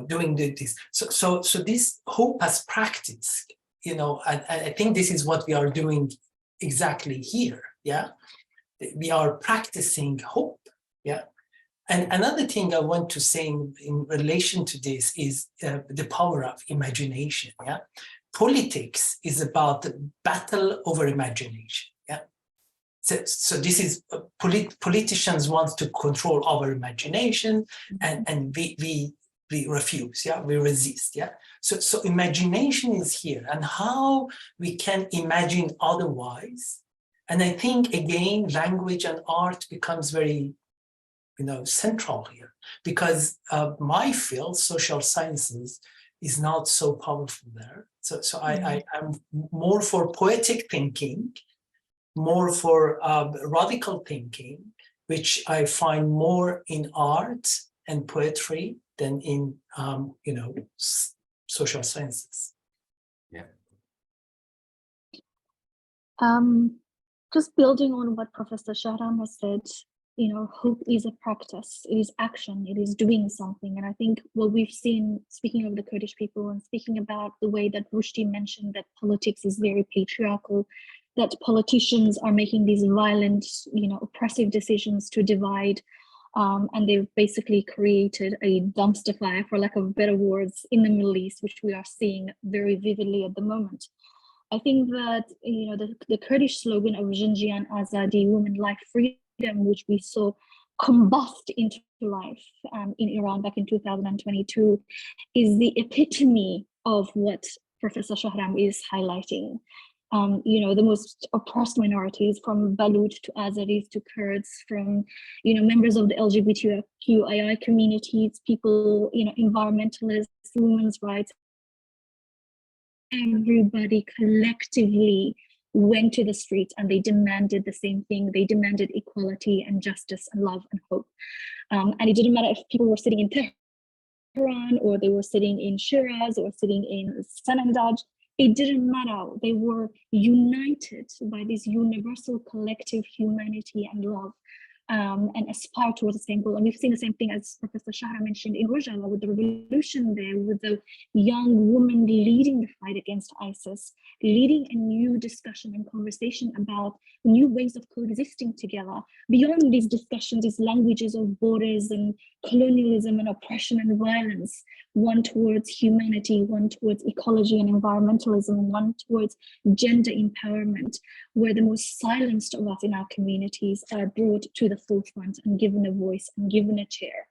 doing this. So this hope as practice, and I think this is what we are doing exactly here. Yeah, we are practicing hope. Yeah. And another thing I want to say in relation to this is the power of imagination. Yeah, politics is about the battle over imagination. Yeah, so this is politicians want to control our imagination, and we refuse. Yeah, we resist. Yeah, so imagination is here, and how we can imagine otherwise. And I think again, language and art becomes very central here, because my field, social sciences, is not so powerful there. So I'm more for poetic thinking, more for radical thinking, which I find more in art and poetry than in social sciences. Yeah. Just building on what Professor Shahram has said, hope is a practice, it is action, it is doing something. And I think what we've seen, speaking of the Kurdish people and speaking about the way that Rushdi mentioned that politics is very patriarchal, that politicians are making these violent, oppressive decisions to divide. And they've basically created a dumpster fire, for lack of better words, in the Middle East, which we are seeing very vividly at the moment. I think that, the Kurdish slogan of Jinjian Azadi, women, life, freedom, which we saw combust into life in Iran back in 2022, is the epitome of what Professor Shahram is highlighting. The most oppressed minorities, from Balut to Azeez to Kurds, from, members of the LGBTQII communities, people, environmentalists, women's rights, everybody collectively went to the streets and they demanded the same thing. They demanded equality and justice and love and hope. And it didn't matter if people were sitting in Tehran or they were sitting in Shiraz or sitting in Sanandaj. It didn't matter. They were united by this universal collective humanity and love, and aspire towards the same goal. And we've seen the same thing, as Professor Shahram mentioned, in Rojava, with the revolution there, with the young woman leading the fight against ISIS, leading a new discussion and conversation about new ways of coexisting together. Beyond these discussions, these languages of borders and colonialism and oppression and violence, one towards humanity, one towards ecology and environmentalism, one towards gender empowerment, where the most silenced of us in our communities are brought to the forefront and given a voice and given a chair.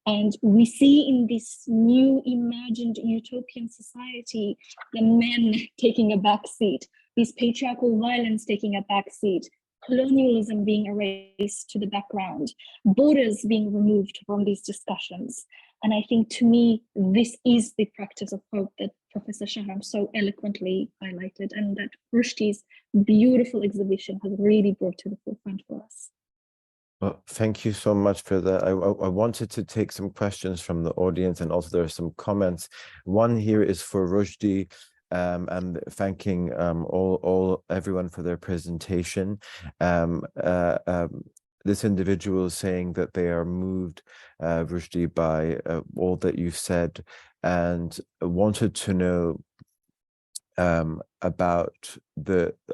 And we see in this new imagined utopian society, the men taking a back seat, this patriarchal violence taking a back seat, colonialism being erased to the background, borders being removed from these discussions. And I think, to me, this is the practice of hope that Professor Shahram so eloquently highlighted, and that Rushdi's beautiful exhibition has really brought to the forefront for us. Well, thank you so much for that. I wanted to take some questions from the audience, and also there are some comments. One here is for Rushdi, and thanking everyone for their presentation. This individual is saying that they are moved, Rushdi, by all that you've said, and wanted to know about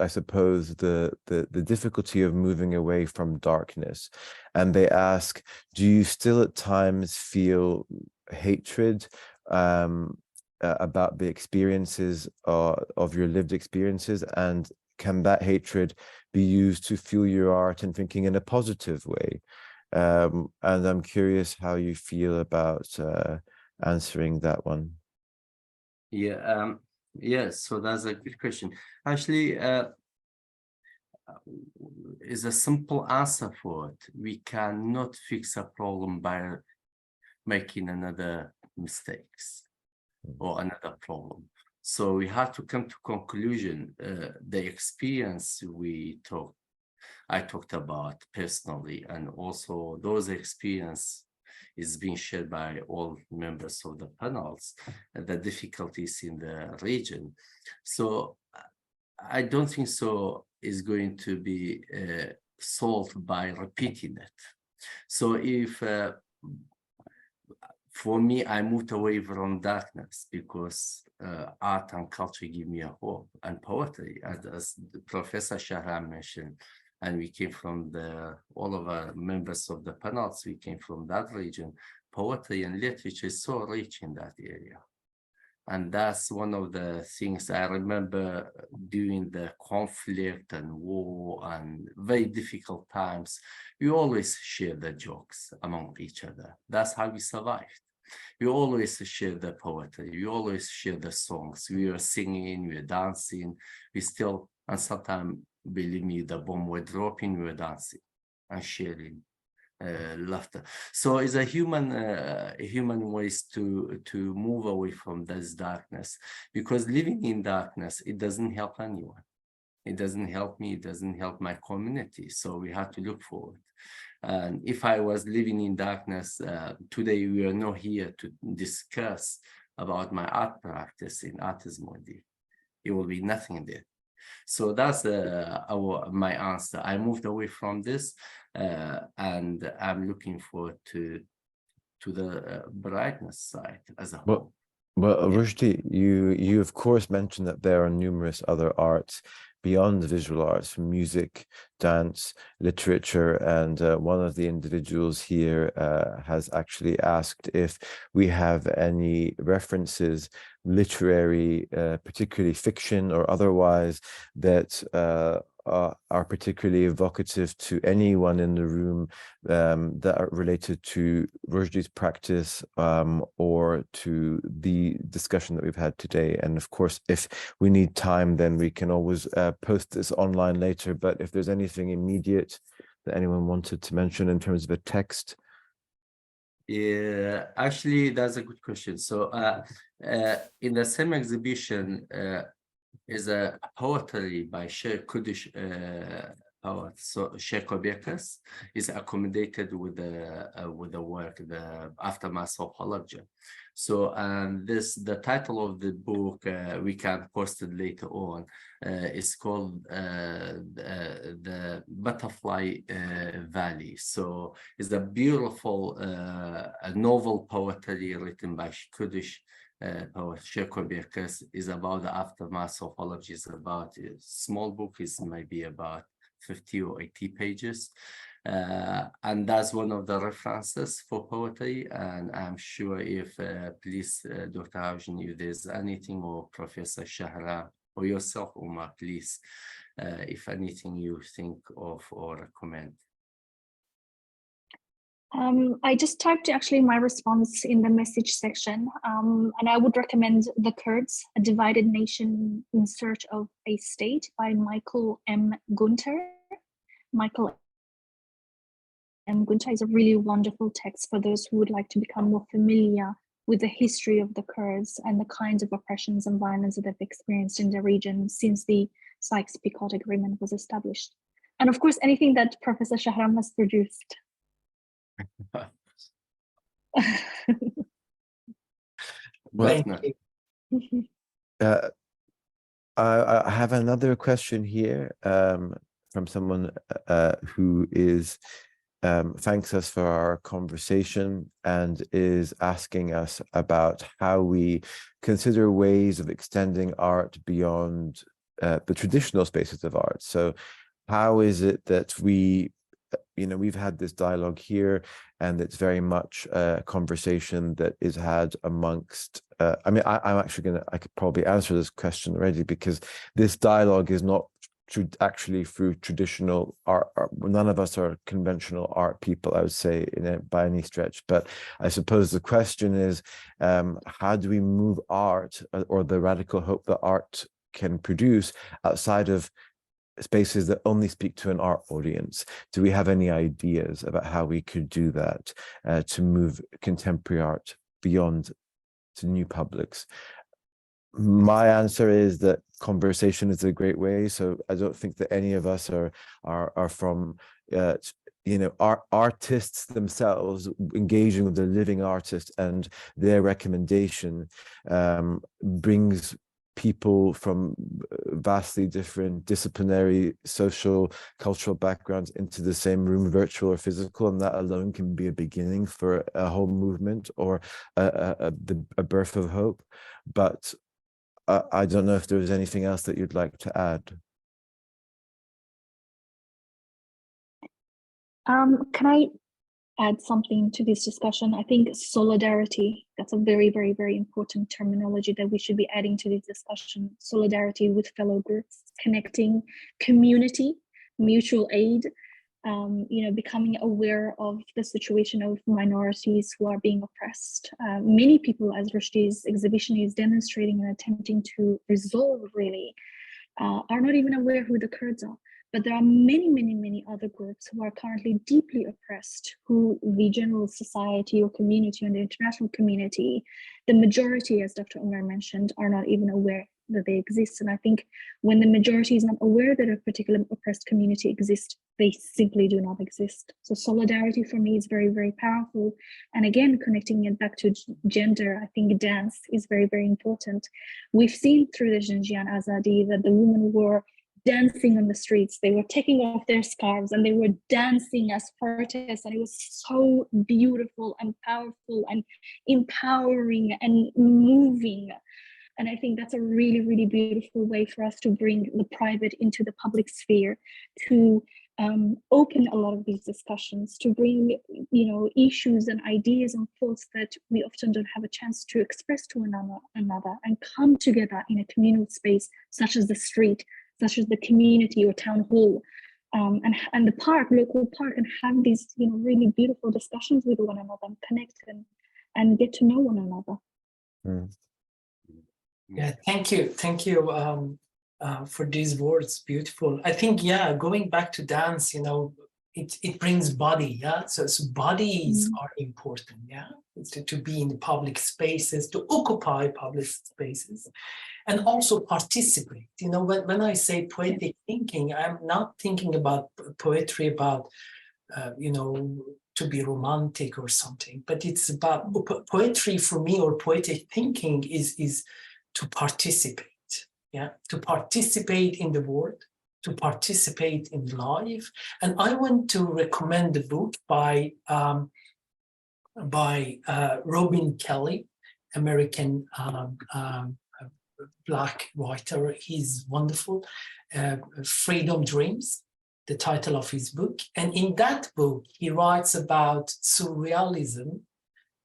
I suppose the difficulty of moving away from darkness. And they ask, do you still at times feel hatred about the experiences of your lived experiences, and can that hatred be used to fuel your art and thinking in a positive way? And I'm curious how you feel about answering that one. Yeah, yes, so that's a good question. Actually, is a simple answer for it. We cannot fix a problem by making another mistakes or another problem. So we have to come to conclusion. The experience I talked about personally, and also those experience is being shared by all members of the panels, the difficulties in the region. So I don't think so is going to be solved by repeating it. So if for me, I moved away from darkness because art and culture give me a hope, and poetry, as Professor Shahram mentioned, and we came from all of our members of the panels, we came from that region. Poetry and literature is so rich in that area. And that's one of the things I remember during the conflict and war and very difficult times. We always share the jokes among each other. That's how we survived. We always share the poetry. We always share the songs. We were singing, we were dancing. We still, and sometimes, believe me, the bomb were dropping, we were dancing and sharing laughter. So it's a human ways to move away from this darkness, because living in darkness, it doesn't help anyone. It doesn't help me, it doesn't help my community. So we have to look forward. And if I was living in darkness, today we are not here to discuss about my art practice in Artist Mundi. It will be nothing there. So that's my answer. I moved away from this, and I'm looking forward to the brightness side as a whole. Well, Rushdi, you of course mentioned that there are numerous other arts beyond the visual arts, music, dance, literature, and one of the individuals here has actually asked if we have any references, literary, particularly fiction or otherwise, that are particularly evocative to anyone in the room that are related to Rushdi's practice or to the discussion that we've had today. And of course, if we need time, then we can always post this online later. But if there's anything immediate that anyone wanted to mention in terms of a text. Yeah, actually, that's a good question. So in the same exhibition, is a poetry by Kurdish poet. So Sheikh is accommodated with the work, the aftermath of Hawzhin. So the title of the book, we can post it later on, is called the Butterfly Valley. So it's a beautiful a novel poetry written by Kurdish poet Sheikh is about the aftermath of Hawzhin. Is about a small book, is maybe about 50 or 80 pages. And that's one of the references for poetry. And I'm sure if, please, Dr. Hawzhin, if there's anything, or Professor Shahram, or yourself, Omar, please, if anything you think of or recommend. I just typed actually my response in the message section, and I would recommend The Kurds, A Divided Nation in Search of a State by Michael M. Gunter. Michael M. Gunter is a really wonderful text for those who would like to become more familiar with the history of the Kurds and the kinds of oppressions and violence that they've experienced in the region since the Sykes-Picot Agreement was established. And of course, anything that Professor Shahram has produced. Well, Thank I have another question here from someone who is thanks us for our conversation and is asking us about how we consider ways of extending art beyond the traditional spaces of art. So how is it that we've had this dialogue here, and it's very much a conversation that is had amongst, I'm actually I could probably answer this question already, because this dialogue is not actually through traditional art. None of us are conventional art people, I would say, by any stretch. But I suppose the question is, how do we move art, or the radical hope that art can produce, outside of spaces that only speak to an art audience? Do we have any ideas about how we could do that to move contemporary art beyond to new publics? My answer is that conversation is a great way. So I don't think that any of us are from artists themselves engaging with the living artist, and their recommendation brings people from vastly different disciplinary, social, cultural backgrounds into the same room, virtual or physical, and that alone can be a beginning for a whole movement or a birth of hope. But I don't know if there's anything else that you'd like to add. Can I add something to this discussion? I think solidarity, that's a very, very, very important terminology that we should be adding to this discussion. Solidarity with fellow groups, connecting, community, mutual aid, becoming aware of the situation of minorities who are being oppressed. Many people, as Rushdi's exhibition is demonstrating and attempting to resolve really, are not even aware who the Kurds are. But there are many, many, many other groups who are currently deeply oppressed, who the general society or community and the international community, the majority, as Dr. Omar mentioned, are not even aware that they exist. And I think when the majority is not aware that a particular oppressed community exists, they simply do not exist. So solidarity for me is very, very powerful. And again, connecting it back to gender, I think dance is very, very important. We've seen through the Zinjian Azadi that the women were dancing on the streets. They were taking off their scarves and they were dancing as protests, and it was so beautiful and powerful and empowering and moving. And I think that's a really, really beautiful way for us to bring the private into the public sphere, to open a lot of these discussions, to bring issues and ideas and thoughts that we often don't have a chance to express to another and come together in a communal space such as the street, such as the community or town hall, and the park, local park, and have these really beautiful discussions with one another and connect and get to know one another. Mm. Yeah, thank you for these words. Beautiful. I think, yeah, going back to dance, it brings body. Yeah, so bodies are important. Yeah, to be in the public spaces, to occupy public spaces, and also participate. When I say poetic thinking, I'm not thinking about poetry about to be romantic or something, but it's about poetry for me, or poetic thinking is to participate. Yeah, to participate in the world, to participate in life. And I want to recommend the book by Robin Kelley, American Black writer. He's wonderful. Freedom Dreams, the title of his book. And in that book, he writes about surrealism.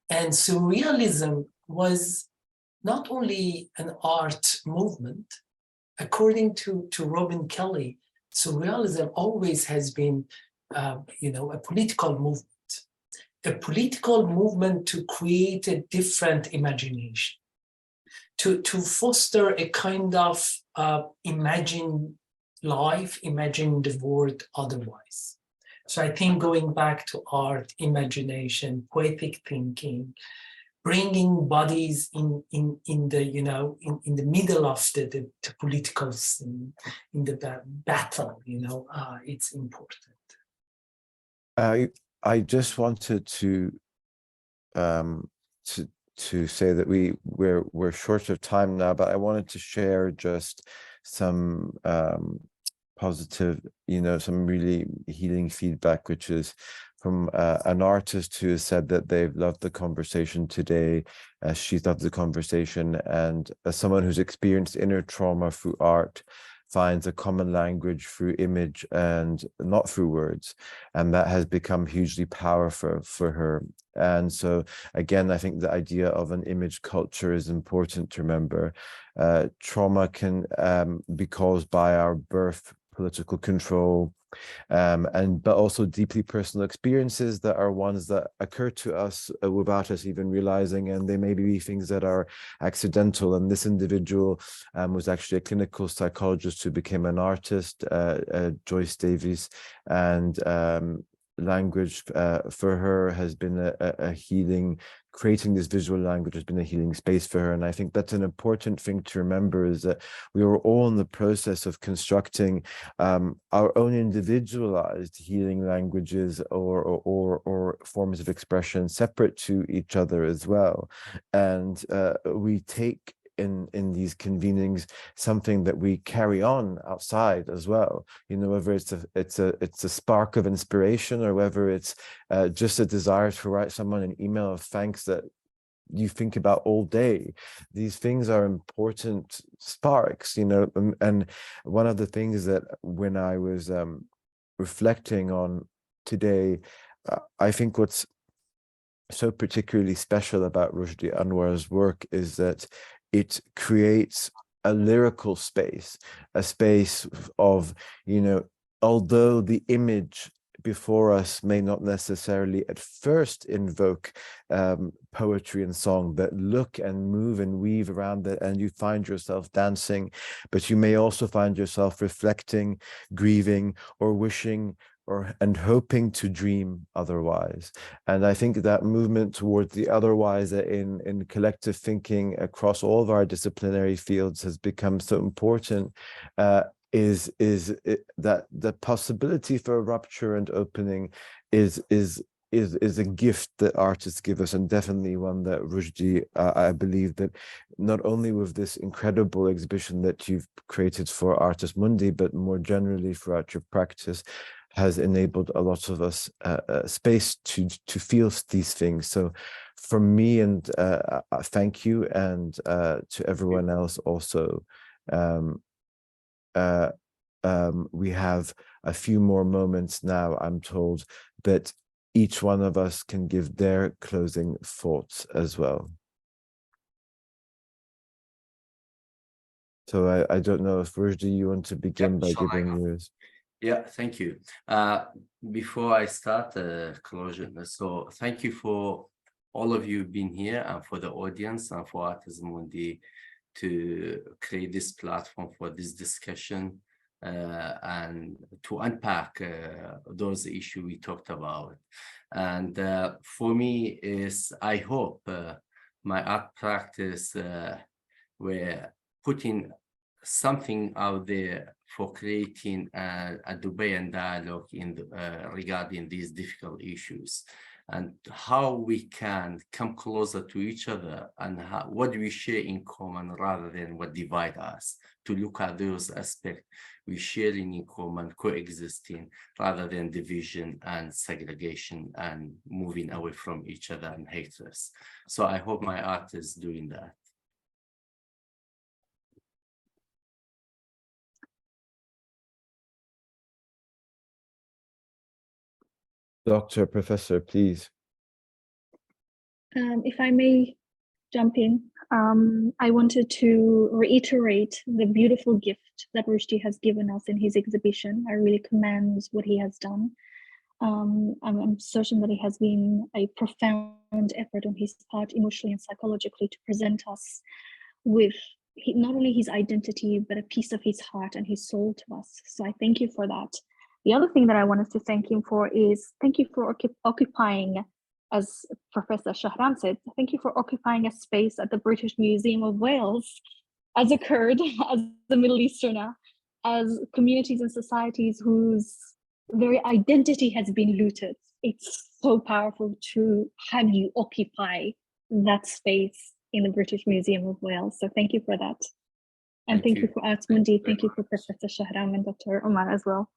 And surrealism was not only an art movement. According to Robin Kelley, surrealism always has been, a political movement to create a different imagination, to foster a kind of imagine life, imagine the world otherwise. So I think going back to art, imagination, poetic thinking, bringing bodies in the middle of the political scene, in the battle, it's important. I just wanted to say that we're short of time now, but I wanted to share just some positive, some really healing feedback, which is from an artist who has said that they've loved the conversation today. She's loved the conversation, and as someone who's experienced inner trauma through art, finds a common language through image and not through words, and that has become hugely powerful for her. And so again, I think the idea of an image culture is important to remember. Trauma can be caused by our birth, political control, but also deeply personal experiences that are ones that occur to us without us even realizing, and they may be things that are accidental. And this individual was actually a clinical psychologist who became an artist, Joyce Davies, and language for her has been a healing creating this visual language has been a healing space for her. And I think that's an important thing to remember, is that we are all in the process of constructing our own individualized healing languages or forms of expression separate to each other as well. And we take in these convenings something that we carry on outside as well, you know, whether it's a spark of inspiration, or whether it's just a desire to write someone an email of thanks that you think about all day. These things are important sparks, you know. And one of the things that when I was reflecting on today, I think what's so particularly special about Rushdi Anwar's work is that it creates a lyrical space, a space of, you know, although the image before us may not necessarily at first invoke poetry and song, but look and move and weave around it, and you find yourself dancing, but you may also find yourself reflecting, grieving, or wishing and hoping to dream otherwise. And I think that movement towards the otherwise in collective thinking across all of our disciplinary fields has become so important. Is that the possibility for rupture and opening is a gift that artists give us, and definitely one that Rushdi, I believe that not only with this incredible exhibition that you've created for Artist Mundi, but more generally throughout your practice, has enabled a lot of us space to feel these things. So from me, and thank you, and to everyone else also. We have a few more moments now, I'm told, that each one of us can give their closing thoughts as well. So I don't know if Rushdi, you want to begin by giving yours. Yeah, thank you. Before I start the closure, so thank you for all of you being here, and for the audience, and for Artist Mundi to create this platform for this discussion, and to unpack those issues we talked about. And for me, I hope my art practice were putting something out there for creating a debate and dialogue regarding these difficult issues, and how we can come closer to each other, and what we share in common rather than what divide us, to look at those aspects we share in common, coexisting, rather than division and segregation and moving away from each other and hatred. So I hope my art is doing that. Dr. Professor, please. If I may jump in, I wanted to reiterate the beautiful gift that Rushdi has given us in his exhibition. I really commend what he has done. I'm certain that it has been a profound effort on his part, emotionally and psychologically, to present us with not only his identity, but a piece of his heart and his soul to us. So I thank you for that. The other thing that I wanted to thank him for is thank you for occupying, as Professor Shahram said, thank you for occupying a space at the British Museum of Wales as a Kurd, as a Middle Easterner, as communities and societies whose very identity has been looted. It's so powerful to have you occupy that space in the British Museum of Wales. So thank you for that. And thank you for Arts Mundi. Thank you for Professor Shahram and Dr. Omar as well.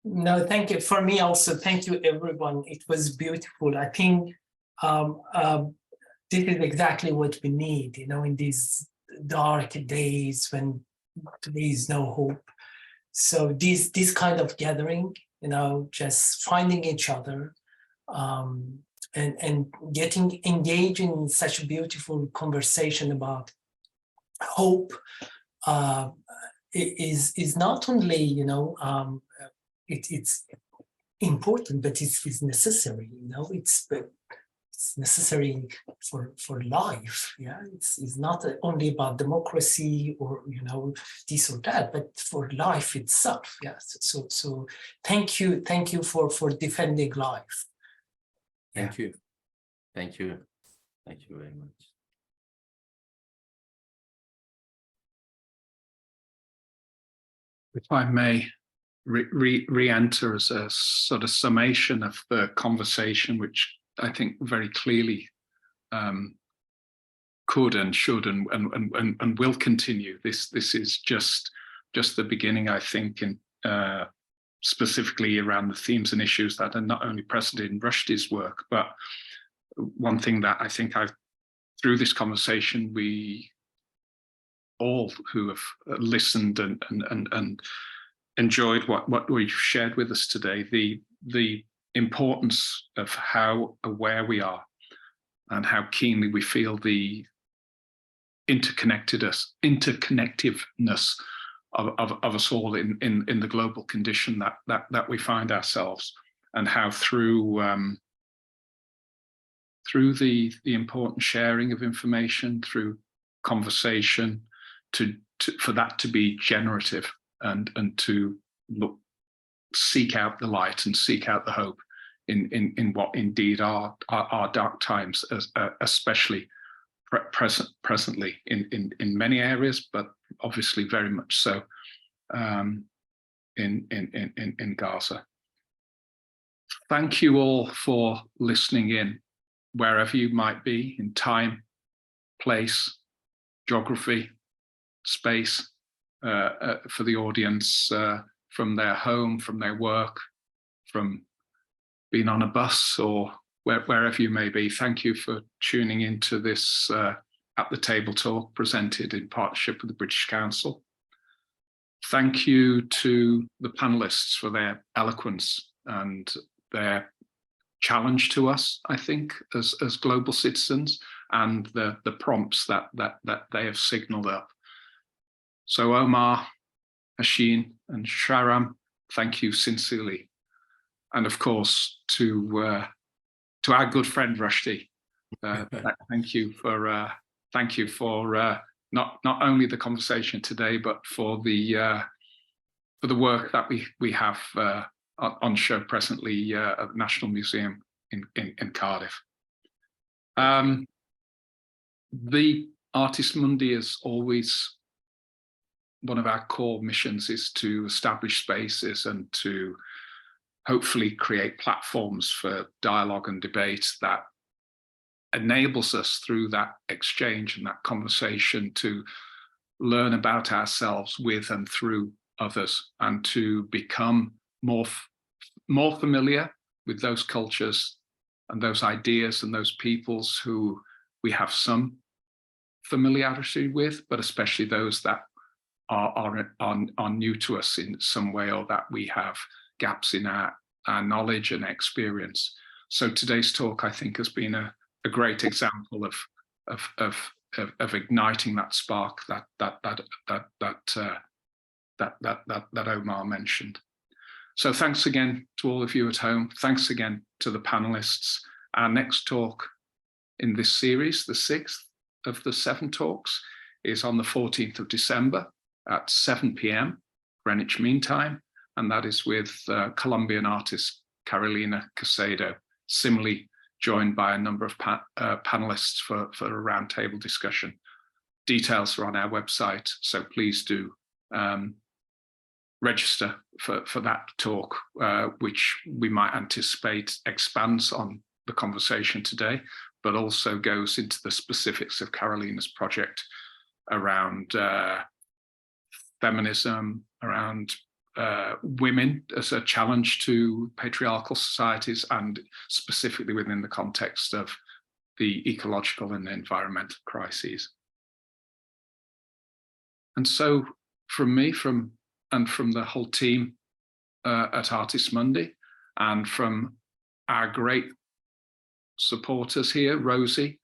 No, thank you. For me also, thank you, everyone. It was beautiful. I think this is exactly what we need, you know, in these dark days when there is no hope. So this kind of gathering, you know, just finding each other and getting engaged in such a beautiful conversation about hope is not only, you know, it's important, but it's necessary, you know, it's necessary for life. Yeah, it's not only about democracy or, you know, this or that, but for life itself. Yeah, so thank you for defending life. Thank you. Thank you. Thank you very much. If I may re-enter as a sort of summation of the conversation, which I think very clearly could and should and will continue. This is just the beginning, I think, in specifically around the themes and issues that are not only present in Rushdi's work, but one thing that I think through this conversation, we all who have listened and enjoyed what we've shared with us today, the importance of how aware we are and how keenly we feel the interconnectedness of us all in the global condition that we find ourselves, and how through the important sharing of information, through conversation, for that to be generative and to seek out the light and seek out the hope in what indeed are dark times, especially presently in many areas, but obviously very much so in Gaza. Thank you all for listening in, wherever you might be, in time, place, geography, space, for the audience, from their home, from their work, from being on a bus, or wherever you may be. Thank you for tuning into this At the Table talk presented in partnership with the British Council. Thank you to the panelists for their eloquence and their challenge to us, I think, as global citizens, and the prompts that they have signaled up. So Omar, Hawzhin and Shahram, thank you sincerely. And of course, to our good friend Rushdi, thank you for not only the conversation today, but for the work that we have on show presently at the National Museum in Cardiff. The Artist Mundi, is always one of our core missions, is to establish spaces and to hopefully create platforms for dialogue and debate that enables us through that exchange and that conversation to learn about ourselves with and through others, and to become more familiar with those cultures and those ideas and those peoples who we have some familiarity with, but especially those that are new to us in some way, or that we have gaps in our knowledge and experience. So today's talk, I think, has been a great example of igniting that spark that Omar mentioned. So thanks again to all of you at home. Thanks again to the panelists. Our next talk in this series, the 6th of the 7 talks, is on the 14th of December at 7 p.m. Greenwich Mean Time, and that is with Colombian artist Carolina Caicedo, similarly joined by a number of panelists for a roundtable discussion. Details are on our website, so please do register for that talk, which we might anticipate expands on the conversation today, but also goes into the specifics of Carolina's project around feminism, around women as a challenge to patriarchal societies, and specifically within the context of the ecological and environmental crises. And so from me, from the whole team at Artist Mundi, and from our great supporters here, Rosie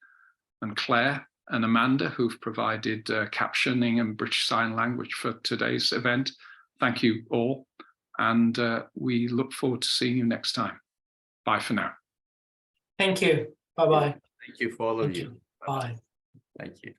and Claire and Amanda, who've provided captioning and British Sign Language for today's event, thank you all, and we look forward to seeing you next time. Bye for now. Thank you. Bye-bye. Thank you for all of you. Bye. Thank you.